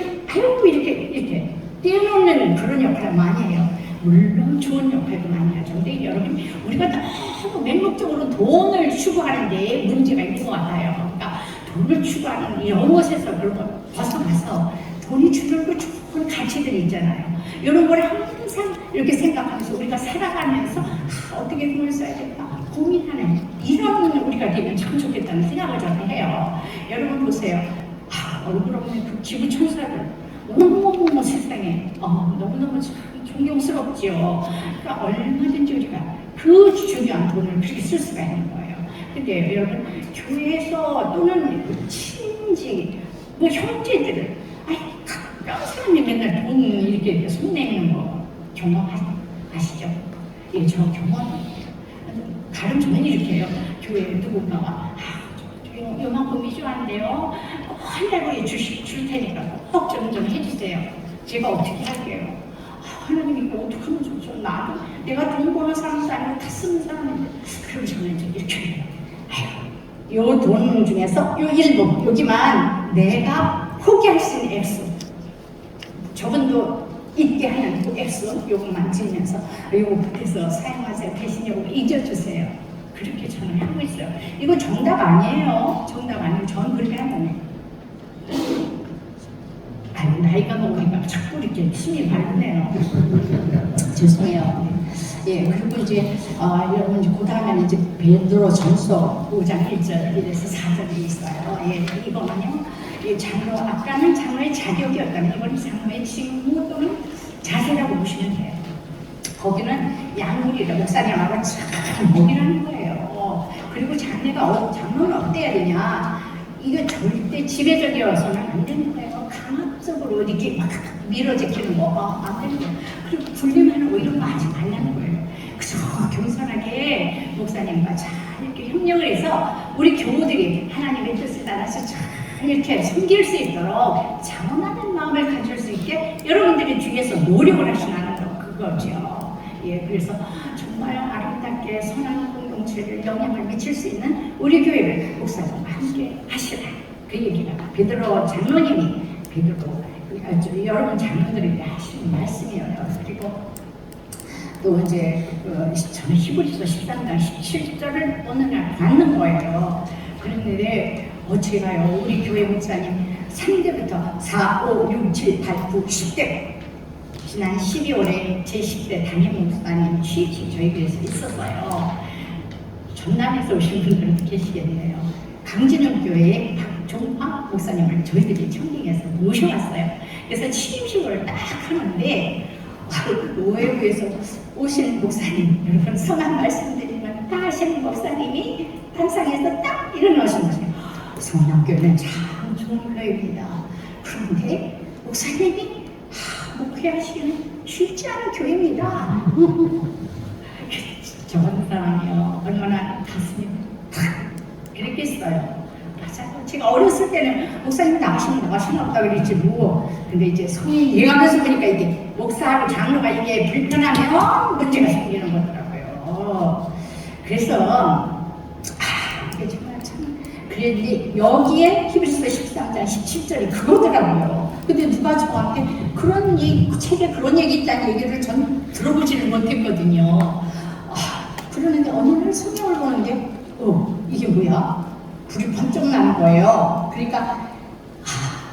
이렇게 떼어놓는 그런 역할을 많이 해요. 물론 좋은 역할도 많이 하죠. 근데 여러분, 우리가 너무 맹목적으로 돈을 추구하는데 문제가 있는 것 같아요. 그러니까 돈을 추구하는 이런 것에서 그런 걸 벗어나서 돈이 주는 그 좋은 가치들이 있잖아요. 이런 걸 항상 이렇게 생각하면서 우리가 살아가면서 어떻게 돈을 써야 될까 고민하는 이런 우리가 되면 참 좋겠다는 생각을 저는 해요. 여러분 보세요. 얼굴 없는 그 기부천사들 너무너무 세상에 너무너무 참 존경스럽지요. 그러니까 얼마든지 우리가 그 중요한 돈을 그렇게 쓸 수가 있는 거예요. 근데 여러분 교회에서 또는 친지 뭐 형제들을 가까운 사람이 맨날 돈 이렇게 손 내미는 거 경험하시죠? 예, 저 경험 가름 저는 이렇게 해요. 교회에 누군가가 요만큼 위조한데요. 한 달에 줄 테니까 꼭 좀 해주세요. 제가 어떻게 할게요? 하나님 이거 어떡하면 좋죠? 나도 내가 돈 버는 사람도 아니고 다 쓰는 사람인데 그럼 저는 이제 이렇게 해요. 요 돈 중에서 요 일부 여기만 내가 포기할 수 있는 액수 저분도 있게 하는 그 액수 요것만 지면서 요거 붙여서 사용하세요. 대신 요거 잊어주세요. 그렇게 저는 하고 있어요. 이거 정답 아니에요. 정답 아니에요. 저는 그렇게 하거든요. 나이가 먹으니까 자꾸 이렇게 힘이 바르네요. 죄송해요. 예, 그리고 이제 여러분 이제 그 다음에는 이제 베드로 전서 5장 1절 이래서 4절이 있어요. 예, 이거는요. 이 장로 아까는 장로의 자격이었다면 이건 장로의 직무 또는 자세라고 보시면 돼요. 거기는 양물이라 목사님하고 참 먹이라는 거예요. 그리고 장로는 어때야 되냐? 이거 절대 지배적이어서는 안 되는 거예요. 강압적으로 이렇게 막 밀어제끼는 거 안 되는 거예요. 그리고 분리하는 거 이런 거 하지 말라는 거예요. 그저 겸손하게 목사님과 잘 이렇게 협력을 해서 우리 교우들이 하나님의 뜻을 따라서 잘 이렇게 섬길 수 있도록 자원하는 마음을 가질 수 있게 여러분들이 뒤에서 노력을 하시는 그거죠. 예, 그래서 정말 아름답게 선한 공동체를 영향을 미칠 수 있는 우리 교회를 목사님과 함께 하시라. 그 얘기가 베드로 장로님이 여러분 장로들에게 하시는 말씀이에요. 그리고 또 이제 저는 히브리서 13장 17절을 어느 날 받는 거예요. 그런데 제가요 우리 교회 목사님 3대부터 4, 5, 6, 7, 8, 9, 10대 지난 12월에 제 10대 담임 목사님 취임식 저희 교회에서 있었어요. 전남에서 오신 분들도 계시겠네요. 강진영 교회의 박종화 목사님을 저희들이 청빙해서 모셔왔어요. 그래서 취임식을 딱 하는데 노예부에서 오신 목사님 여러분 성한 말씀드리면 다 하시는 목사님이 단상에서 딱 일어나신 거예요. 성남교회는 참 좋은 교회입니다. 그런데 목사님이 목회하시기는 쉽지 않은 교회입니다. 저런 사람이요 얼마나 가슴이 탁 그랬겠어요. 맞아요. 제가 어렸을 때는 목사님 나가시나 없다 그랬지 뭐. 근데 이제 성인이 돼가면서 보니까 이게 목사하고 장로가 이게 불편하면 문제가 생기는 거더라고요. 그래서 이게 정말 참 그랬는데 여기에 히브리서 13장 17절이 그거더라고요. 근데 누가 저한테 그런 책에 그런 얘기 있다는 얘기를 전 들어보지는 못했거든요. 그러는데 어느 날 성경을 보는데 이게 뭐야? 불이 번쩍 나는 거예요. 그러니까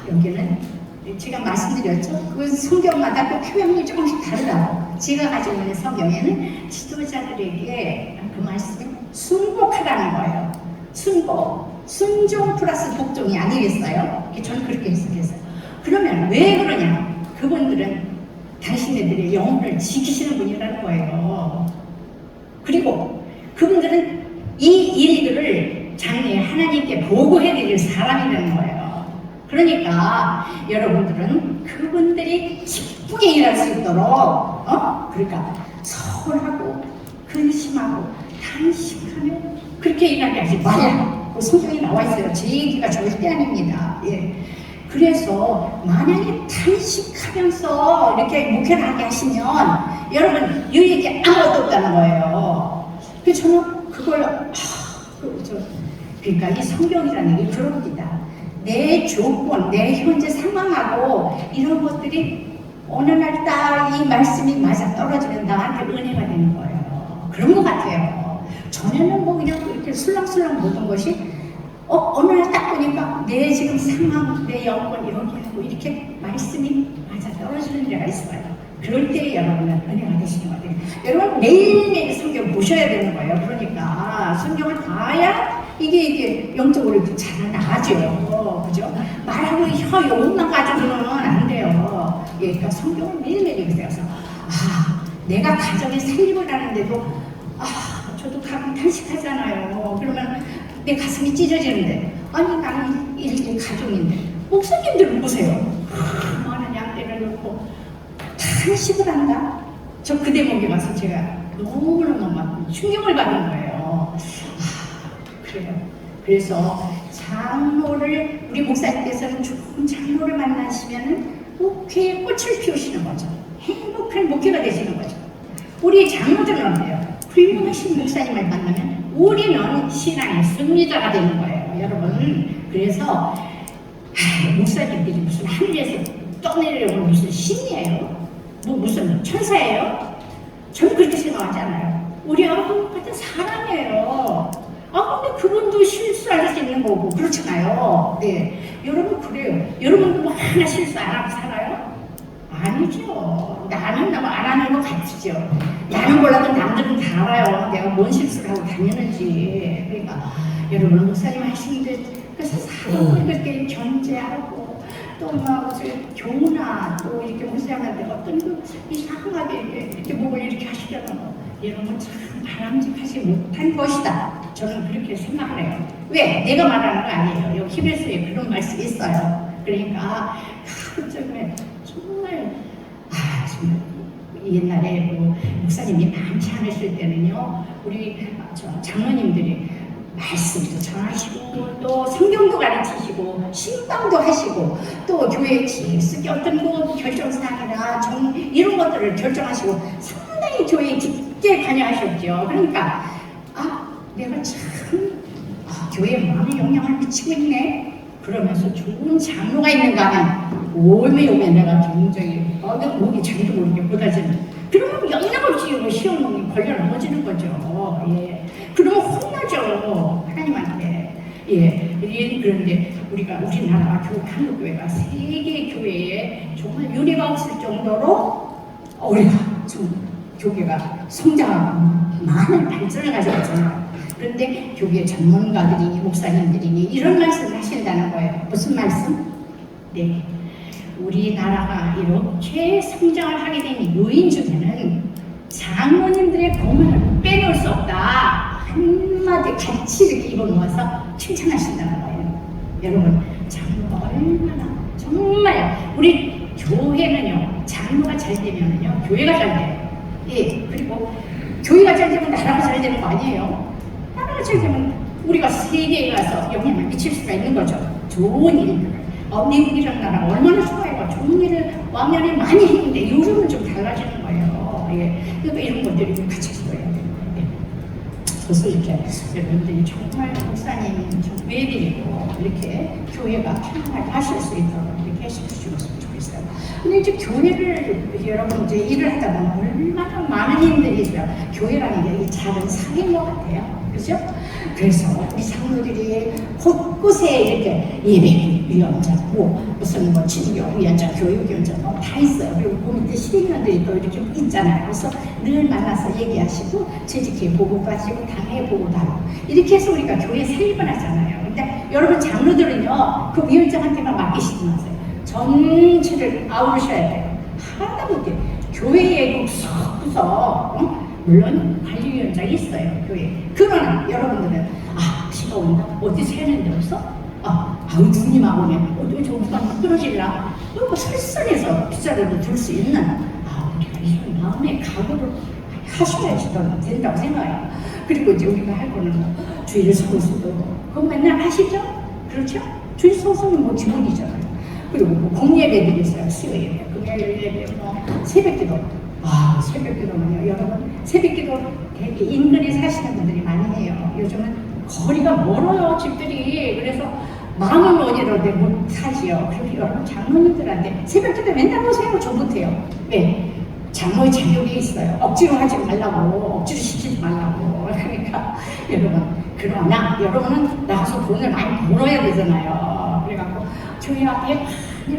여기는 제가 말씀드렸죠. 그 성경마다 그 표현이 조금씩 다르다고. 제가 가지고 있는 성경에는 지도자들에게 그 말씀이 순복하라는 거예요. 순종 플러스 복종이 아니겠어요? 저는 그렇게 해석했어요. 그러면 왜 그러냐? 그분들은 당신네들의 영혼을 지키시는 분이라는 거예요. 그리고 그분들은 이 일들을 장래에 하나님께 보고해드릴 사람이라는 거예요. 그러니까 여러분들은 그분들이 기쁘게 일할 수 있도록 그러니까 서울하고 근심하고 탄식하며 그렇게 일하게 하지 말라. 그 성경에 나와 있어요. 제 얘기가 절대 아닙니다. 예. 그래서 만약에 탄식하면서 이렇게 목회를 하게 하시면 여러분 유익이 아무것도 없다는 거예요. 그래서 저는 그걸 그러니까 이 성경이라는 게 그럽니다. 내 조건, 내 현재 상황하고 이런 것들이 어느 날 딱 이 말씀이 맞아 떨어지면 나한테 은혜가 되는 거예요. 그런 것 같아요. 전에는 뭐 그냥 이렇게 술렁술렁 보던 것이 어느 날 딱 보니까 내 지금 상황, 내 영혼 여기하고 이렇게 말씀이 맞아 떨어지는 데가 있어요. 그럴 때 여러분은 은혜가 되시는 것 같아요. 여러분 매일매일 성경 보셔야 되는 거예요. 그러니까 성경을 봐야 이게 영적으로 이렇게 잘 나가죠. 그죠? 말하고 혀 욕만 가지고는 안 돼요. 예, 그러니까 성경을 매일매일 읽으세요. 내가 가정에 살림을 하는데도 저도 가끔 탄식하잖아요. 그러면 내 가슴이 찢어지는데 아니 나는 이렇게 가족인데 목사님들은 보세요. 많은 양떼를 놓고 탄식을 한다. 저 그 대목에 가서 제가 너무너무 막 충격을 받은 거예요. 그래요. 그래서 장로를 우리 목사님께서는 좋은 장로를 만나시면은 목회에 꽃을 피우시는 거죠. 행복한 목회가 되시는 거죠. 우리 장로들은 어때요? 훌륭하신 목사님을 만나면 우리는 신앙의 승리자가 되는 거예요, 여러분. 그래서 목사님들이 무슨 하늘에서 떠내려온 무슨 신이에요? 뭐 무슨 천사예요? 저는 그렇게 생각하지 않아요. 우리 아버님 같은 사람이에요. 근데 그분도 실수할 수 있는 거고 그렇잖아요. 네, 여러분 그래요. 여러분도 뭐 하나 실수 안 하고 살아요? 아니죠. 나는 안 하는 것 같죠. 나는 몰라도 남들은 다 알아요. 내가 뭔 실수를 하고 다녔는지. 그러니까 여러분 목사님 하시는데 그래서 사람을 그렇게 견제하고 또 막 교훈아 또 이렇게 목사님한테 어떤 그 이상하게 이렇게 목을 이렇게 하시려는 거 이런 건 참 바람직하지 못한 것이다. 저는 그렇게 생각을 해요. 왜? 내가 말하는 거 아니에요. 여기 히브리서에 그런 말씀이 있어요. 그러니까 정말 정말 옛날에 그 목사님이 많지 않으실 때는요, 우리 장로님들이 말씀도 전하시고 또 성경도 가르치시고 신방도 하시고 또 교회 깊숙이 어떤 그 결정사항이나 이런 것들을 결정하시고 상당히 교회에 깊게 관여하셨죠. 그러니까 내가 참 교회에 많은 영향을 미치고 있네. 그러면서 좋은 장로가 있는가 하면 오메 내가 굉장히 목이 자기도 모르게 고다지는 그러면 영락없이 시험 걸려 넘어지는 거죠. 예. 그러면 혼나죠 하나님한테. 예. 그런데 우리나라 한국교회가 세계 교회에 정말 유례가 없을 정도로 우리가 좀 교회가 성장하고 많은 발전을 가져왔잖아요. 그런데 교회 전문가들이니 목사님들이니 이런 말씀을 하신다는 거예요. 무슨 말씀? 네. 우리나라가 이렇게 성장을 하게 된 요인 중에는 장로님들의 공헌을 빼놓을 수 없다. 한마디 같이 이렇게 입어모아서 칭찬하신다는 거예요. 여러분, 장로가 얼마나 정말 우리 교회는요, 장로가 잘 되면요, 교회가 잘 돼요. 예, 그리고 교회가 잘 되면 나라가 잘 되는 거 아니에요? 나라가 잘 되면 우리가 세계에 가서 영향을 미칠 수가 있는 거죠. 좋은 일들을. 미국이라는 나라 얼마나 좋아요. 좋은 일을 왕년에 많이 했는데 요즘은 좀 달라지는 거예요. 예. 그러니까 이런 것들이 같이 있어야 돼요. 예. 그래서 이렇게 여러분들이 정말 목사님 좀 외드리고 이렇게 교회가 평화를 하실 수 있도록 이렇게 해주셨으면 좋겠어요. 근데 이제 교회를 여러분 이제 일을 하다 보면 얼마나 많은 힘들이 있어요. 교회라는 게 작은 상인 것 같아요. 그죠? 그래서 우리 장로들이 곳곳에 이렇게 예배위원장, 무슨 진교위원장, 교육위원장 다 있어요. 그리고 그 밑에 시민들이 또 이렇게 있잖아요. 그래서 늘 만나서 얘기하시고 재직회 보고하시고 당회 보고도 하고 이렇게 해서 우리가 교회 세입을 하잖아요. 근데 여러분 장로들은요 그 위원장한테만 맡기시지 마세요. 전체를 아우르셔야 돼요. 하다못해 교회에 구석구석 물론 관리위원장이 있어요, 교회. 그러나 여러분들은 비가 온다? 어디 새는데 없어? 눈이 막 오면 어디 저기가 떨어질라? 뭐 설선해서 빗자루를 들 수 있는 우리가 이런 마음의 각오를 하셔야지 된다고 생각해요. 그리고 이제 우리가 할 거는 주일 성수도 그거 맨날 하시죠? 그렇죠? 주일 성수는 뭐 기본이잖아요. 그리고 공예배들이 있어요. 수요일에, 금요일 예배, 새벽기도. 새벽기도는요, 여러분, 새벽기도 되게 인근에 사시는 분들이 많이 해요. 요즘은 거리가 멀어요, 집들이. 그래서 마음은 어디로데 못 사지요. 그리고 여러분 장로님들한테 새벽기도 맨날 오세요. 저 못해요. 왜? 장로의 자격이 있어요. 억지로 하지 말라고, 억지로 시키지 말라고. 그러니까 여러분, 그러나 여러분은 나가서 돈을 많이 벌어야 되잖아요. 그래갖고 교회 앞에 많이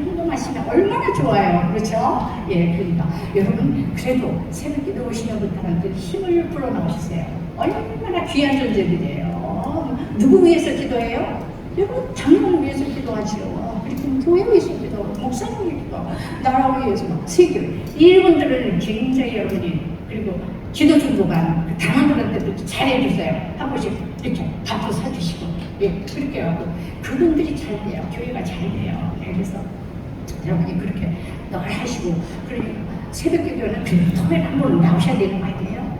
활동하시면 얼마나 좋아요. 그렇죠? 예, 그러니까 여러분 그래도 새벽기도 오시는 분들한테 힘을 불어넣으세요. 얼마나 귀한 존재들이에요. 누구 위해서 기도해요? 여러분 당연히 위해서 기도하지요. 그리고 교회 위해서 기도하고 목사님 위해서 기도하고 나라 위해서 세계 이분들은 굉장히 여러분이 그리고 기도 중보관 그 당원들한테도 잘해주세요. 한 번씩 이렇게 밥도 사주시고 예, 그렇게 하고 그분들이 잘 돼요. 교회가 잘 돼요. 예, 그래서 여러분이 그렇게 늘 하시고 그러니까 새벽기도는 토요일 한 번 나오셔야 되는 거 아니에요?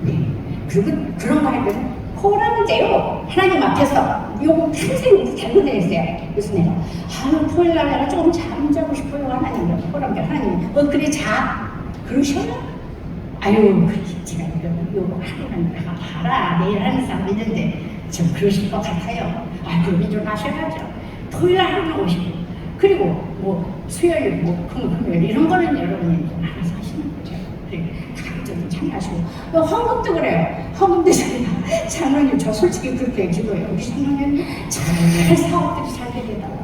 네. 그리고 그런 거 할 때는 호라는 데요. 하나님 앞에서 요거 평생 우리 잘못했어요. 그래서 내가 토요일 날 내가 조금 잠자고 싶어요. 하나님 호라는데 하나님 그래 자 그러셔요? 제가 요거 하루는 내가 봐라 내일 하는 사람 있는데 좀 그러실 것 같아요. 그럼 일어나셔야죠. 토요일 날 하루는 오시고 그리고 뭐 수요일 금요일 이런 거는 여러분이 알아서 하시는 거죠. 각종 참여하시고 헌금도 그래요. 헌금도 제가 장로님 저 솔직히 그렇게 기도해요. 우리 장로님 잘 사업들이 잘 되겠다고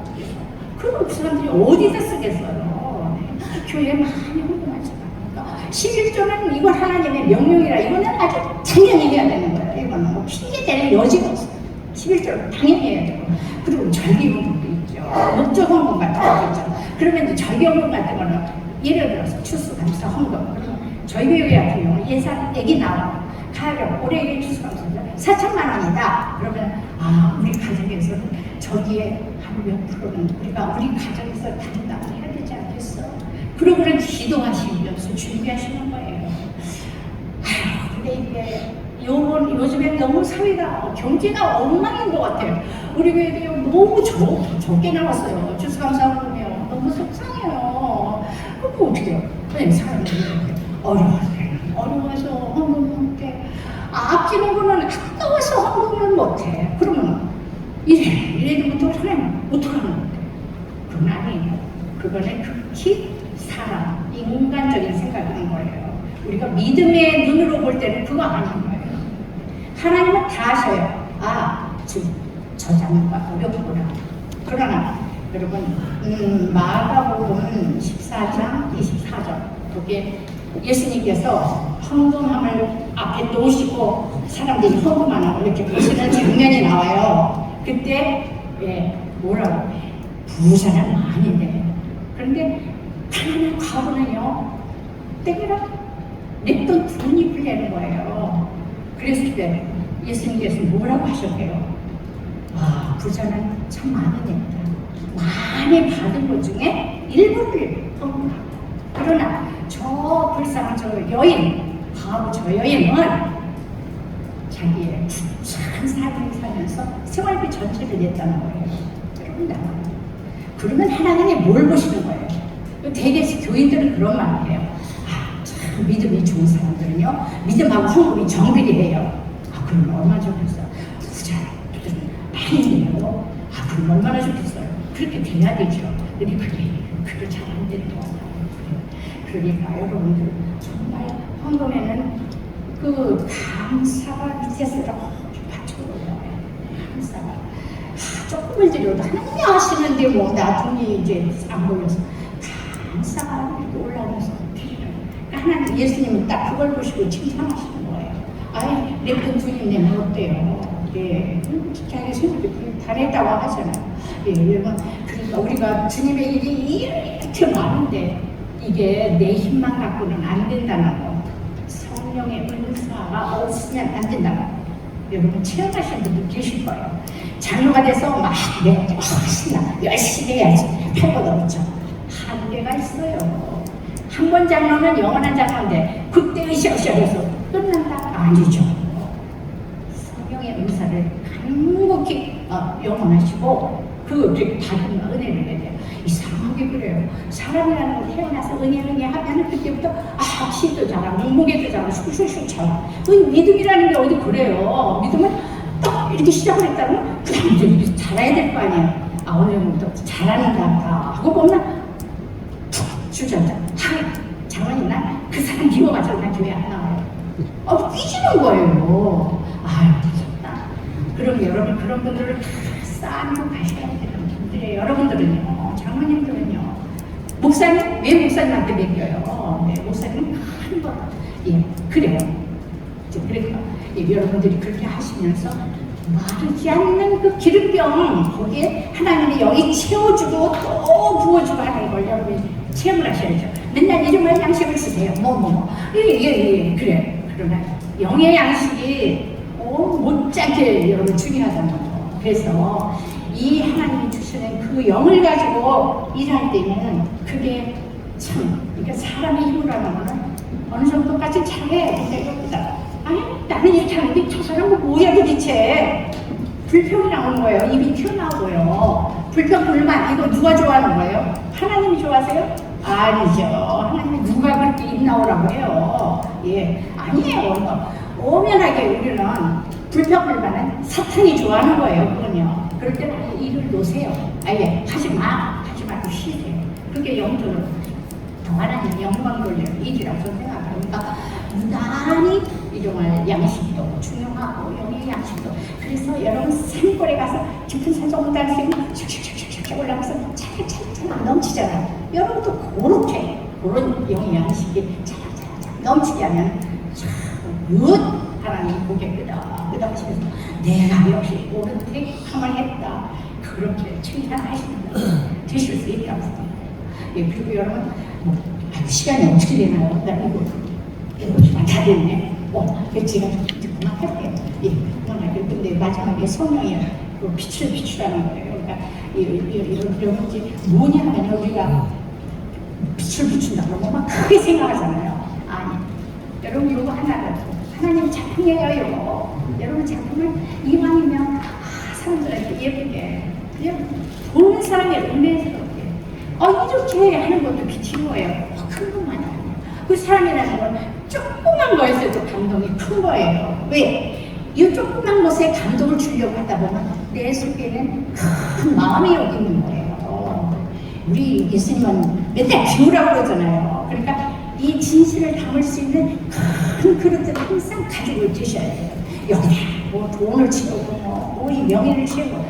그럼 그 사람들이 어디다 쓰겠어요. 교회에 많이 헌금하잖아요. 11조는 이건 하나님의 명령이라 이거는 아주 당연히 해야 되는 거예요. 이거는 뭐 핑계 댈 여지가 없어요. 11조를 당연히 해야 되고 그리고 절기헌금도 있죠. 목적헌금 같은 거 있죠. 그러면 이제 절기헌금 같은 거는 예를 들어서 추수감사 헌금 그러면 저희 교회 같은 경우 예산액이 나와요. 가령 올해 추수감사 4천만 원이다. 그러면 우리 가정에서는 저기에 한 몇 프로는 우리가 우리 가정에서 담당을 해야 되지 않겠어? 그러고는 기도하시면서 준비하시는 거예요. 근데 이게 요즘에 너무 사회가 경제가 엉망인 것 같아요. 우리 교회도 너무 적게 나왔어요. 추수감사 그러면 너무 속상해요. 그럼 어떻게 해요? 그냥 사람들이 어려워서 헌금을 못해. 아끼는 거는 아까워서 헌금을 못해. 그러면 이래도 못하고 하나님 어떡하는 건데? 그건 아니에요. 그거는 극히 사람, 인간적인 생각인 거예요. 우리가 믿음의 눈으로 볼 때는 그거 아닌 거예요. 하나님은 다 아셔요. 지금 저 장면가 어렵구나. 그러나 여러분 마가복음 14장 24절 거기에 예수님께서 헌금함을 앞에 놓으시고 사람들이 헌금하는 걸 이렇게 보시는 장면이 나와요. 그때 뭐라고 부자는 많은데 그런데 가난한 과부는요 때기라 냈던 돈이 풀리는 거예요. 그랬을 때 예수님께서 뭐라고 하셨대요? 부자는 참 많으니까 많이 받은 것 중에 일부를 헌금하고 그러나 저 불쌍한 저 여인 과부 저 여인은 자기 자기의 참 삶을 살면서 생활비 전체를 냈다는 거예요. 여러분 나 그러면 하나님이 뭘 보시는 거예요? 대개 교인들은 그런 말을 해요. 아, 참 믿음이 좋은 사람들은요 믿음하고 헌금이 정비례해요. 아 그러면 얼마나 좋겠어요. 부자들은 많이 내요. 아 그럼 얼마나 좋겠어요. 그렇게 돼야 되죠. 근데 그게 잘 안 되는 거예요. 그러니까 여러분들 정말 헌금에는 그 감사가 밑에서 이렇게 받쳐 올라와요. 감사가 조금을 드려도 하나님이 하시는데 뭐 나 돈이 이제 안 보여서 감사가 이렇게 올라오면서 드리는. 그러니까 하나님 예수님은 딱 그걸 보시고 칭찬하시는 거예요. 아이 내 돈 주님 내면 어때요? 예, 자기 생각이 잘했다고 하잖아요. 예, 여러분 그러니까 우리가 주님의 일이 이렇게 많은데 이게 내 힘만 갖고는 안 된다는 거. 성령의 은사가 없으면 안 된다는 거. 여러분 체험하신 분들 계실 거예요. 장로가 돼서 막 내가 신나 열심히 해야지 할 것 없죠. 한계가 있어요. 한 번 장로는 영원한 장로인데 그때 으쌰으쌰해서 끝난다? 아니죠. 성령의 은사를 간곡히 영원하시고 그 받은 은혜를 내야 이상하게 그래요. 사람이라는 걸 태어나서 은혜 하면 그때부터 힘도 자라, 몸무게도 자라, 슉슉슉 자라. 믿음이라는 게 어디 그래요. 믿음은 딱 이렇게 시작을 했다면 그 다음부터 이렇게 잘해야 될 거 아니에요. 아 오늘부터 잘하는가 하고 보면 툭 주저앉아. 장관님 난 그 사람 미워가지고 난 교회 안 나와요. 삐지는 거예요. 아유 무섭다. 그럼 여러분 그런 분들을 다 쌓고 가셔야 되는 분들이에요. 여러분들은요, 장모님들은요, 목사님 왜 목사님한테 맡겨요? 네, 목사님은 큰 거. 예, 그래요. 그러니까 여러분들이 그렇게 하시면서 마르지 않는 그 기름병 거기에 하나님이 여기 채워주고 또 부어주고 하는 걸 여러분이 체험을 하셔야죠. 맨날 이름을 양식을 쓰세요. 예, 그래. 그러나 영의 양식이 못지않게 여러분 중요하다는 거죠. 그래서 이 하나님이 주시는 그 영을 가지고 일할 때는 그게 참, 그러니까 사람의 힘으로 하는 거는 어느 정도까지 잘해. 근데 여기다 아니 나는 이렇게 하는데 저 사람은 뭐야 도대체. 불평이 나오는 거예요. 입이 튀어나오고요. 불평 불만 이거 누가 좋아하는 거예요? 하나님이 좋아하세요? 아니죠. 하나님이 누가 그렇게 입 나오라고 해요? 예, 아니에요. 오면하게 우리는 불평 불만은 사탄이 좋아하는 거예요. 그건요. 그럴 때는 일을 놓으세요. 아예 하지 말고 쉬세요. 그게 영적으로 더 하나님 영광 돌리는 일이라고 생각합니다. 무단히 일용할 양식도 중요하고 영의 양식도. 그래서 여러분 산골에 가서 깊은 산속 온다는 샥샥샥샥 올라가서 차락차락 넘치잖아요. 여러분도 그렇게 그런 영의 양식이 차락차락 넘치게 하면 참 하나님 고개 끄덕끄덕하시면서 내가 역시 옳은 택함을 했다. 그렇게 칭찬하시는 분 되실 수 있다고 생각합니다. 예, 그리고 여러분 시간이 어떻게 되나요? 나 이거 시간 다 됐네. 제가 이제 그만할게요. 예, 그만할게요. 근데 마지막에 성령이 그 빛을 비추라는 거예요. 그러니까 이런 이제 뭐냐면 우리가 빛을 비춘다고 막 크게 생각하잖아요. 아니, 여러분 이거 하나님 작품이에요. 여러분 작품을 이왕이면 사람들한테 예쁘게 그냥 보는 사람의 은혜스럽게 이렇게 하는 것도 빛인 거예요. 큰 것만이 아니에요. 그 사람이라는 건 조그만 거에서도 감동이 큰 거예요. 왜? 이 조그만 것에 감동을 주려고 하다 보면 내 속에는 큰 마음이 여기 있는 거예요. 우리 예수님은 맨날 비우라고 그러잖아요. 그러니까 이 진실을 담을 수 있는 큰 그릇들을 항상 가지고 계셔야 돼요. 여기다 뭐 돈을 치우고 뭐 이 명예를 치우고 다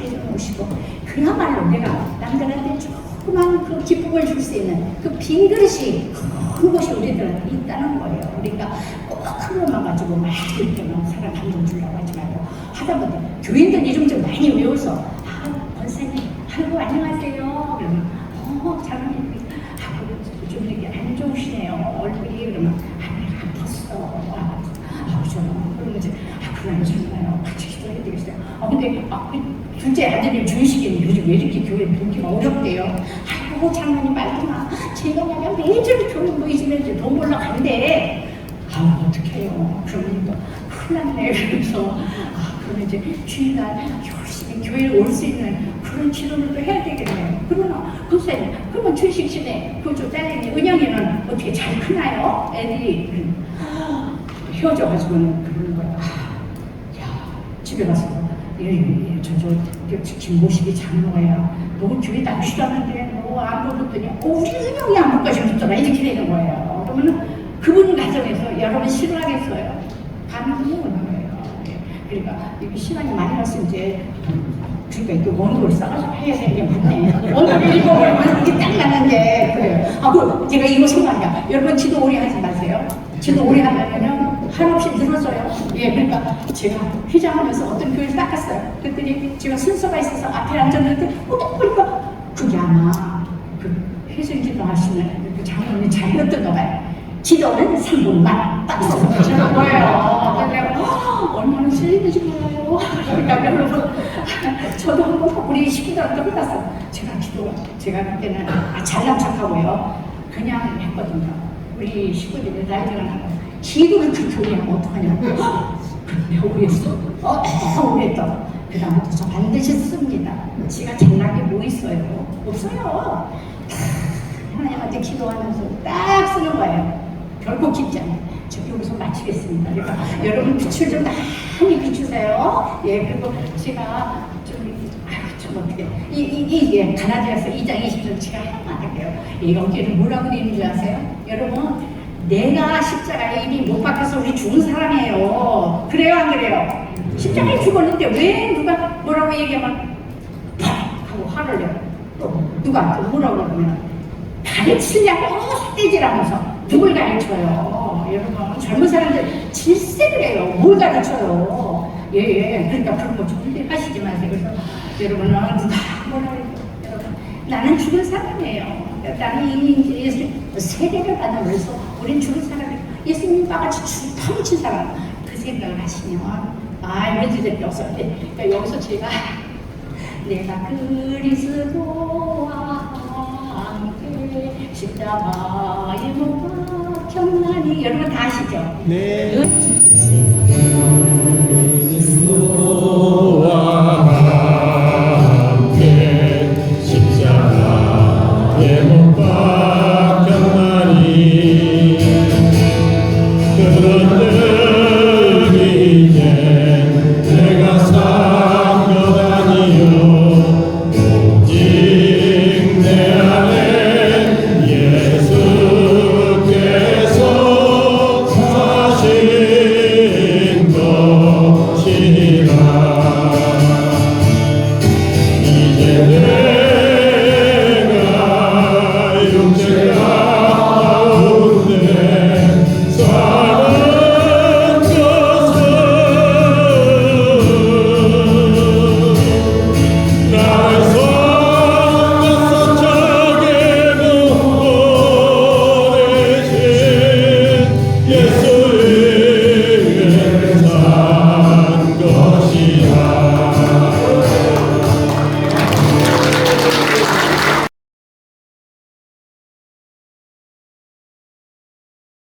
내려놓으시고 그야말로 내가 남들한테 조그만 그 기쁨을 줄 수 있는 그 빈 그릇이 큰 것이 우리들한테 있다는 거예요. 그러니까 꼭 큰 것만 가지고 막 이렇게 막 사람 감동 주려고 하지 말고 하다못해 교인들 이름 좀 많이 외워서 권사님 아이고 안녕하세요 그러면 장로님 좀 이렇게 안 좋으시네요 얼굴이 그러면 내가 아팠어 저는 그러면 이제 그러면 정말요 같이 기도해야 되겠어요. 근데 둘째 아들이 주의식이 요즘 왜 이렇게 교회 동기가 어렵대요. 아이고 장로님 말도마 제가 말이야 매일 교회 모이시면 돈 벌러 간대. 어떡해요. 그러면 또 큰일 났네. 그러면서 그러면 이제 주일날 열심히 교회에 올 수 있는 그런 지도를 또 해야 되겠네요. 그러나 글쎄 그러면 주식신에 그 조자님이 은영이는 어떻게 잘 크나요? 애들이 헤어져가지고는 그러는 거야. 야 집에 가서 저 김모식이 장로야. 너 교회 나오시라는데 너 안 보냈더니 우리 은영이 안 볼까 싶더라. 이렇게 되는 거예요. 그러면 그분 가정에서 여러분 싫어하겠어요? 반응이 오는 거예요. 그러니까 이게 시간이 많이 갔으면 이제 그러니까 또 원고를 써가지고 해야 되는 게 맞네. 원고를 읽어보면 이게 딱 맞는데 그래요. 그 제가 이거 생각이야. 여러분 지도 오래 하지 마세요. 지도 오래 하면요 한없이 늘어져요. 예, 그러니까 제가 회장하면서 어떤 교회를 닦았어요. 그랬더니 제가 순서가 있어서 앞에 앉았는데 보니까 그게 아마 그 회장지도 하시는 그 장로님 잘못했던 봐요. 지도는 3분만 딱 써주는 거예요. 내가 얼마나 실례되지 몰라요. 그러니까 여러분 저도 한번 우리 식구들한테 혼났어. 제가 그때는 잘난 척하고요. 그냥 했거든요. 우리 식구들이 나이가 나고 기도를 그렇게 오래 하면 어떡하냐고. 내가 오랬어. 오랬다. 그 다음부터 저 반드시 씁니다. 제가 잘난 게 뭐 있어요? 없어요. 하나님한테 기도하면서 딱 쓰는 거예요. 결코 깊지 않아요. 저 여기서 마치겠습니다. 그러니까 여러분 빛을 좀 많이 비추세요. 예, 그리고 제가 좀 어떻게 이게 가나디아서 2장 20절 제가 하나만 할게요. 여기를 뭐라고 되는 줄 아세요? 여러분 내가 십자가에 이미 못 박혀서 우리 죽은 사람이에요. 그래요 안 그래요? 십자가에 죽었는데 왜 누가 뭐라고 얘기하면 팍 하고 화를 내요. 또 누가 또 뭐라고 그러면 가르치려고 떼질하면서 누굴 가르쳐요? 여러분 젊은 사람들 질색을 해요. 뭘 가르쳐요? 예, 그러니까 그런 거 절대 하시지 마세요. 그래서 여러분은 누가 뭐라 그래요? 여러분 나는 죽은 사람이에요. 나는 이미 세례를 받으면서 우린 죽은 사람이에요. 예수님 바같이 파묻힌 사람. 그 생각을 하시면 문제될 게 없어요. 그러니까 여기서 제가 내가 그리스도와 함께 십자가에 못 박혔나니 여러분 다 아시죠? 네. 그리스도와 함께 십자가에 못 박혔나니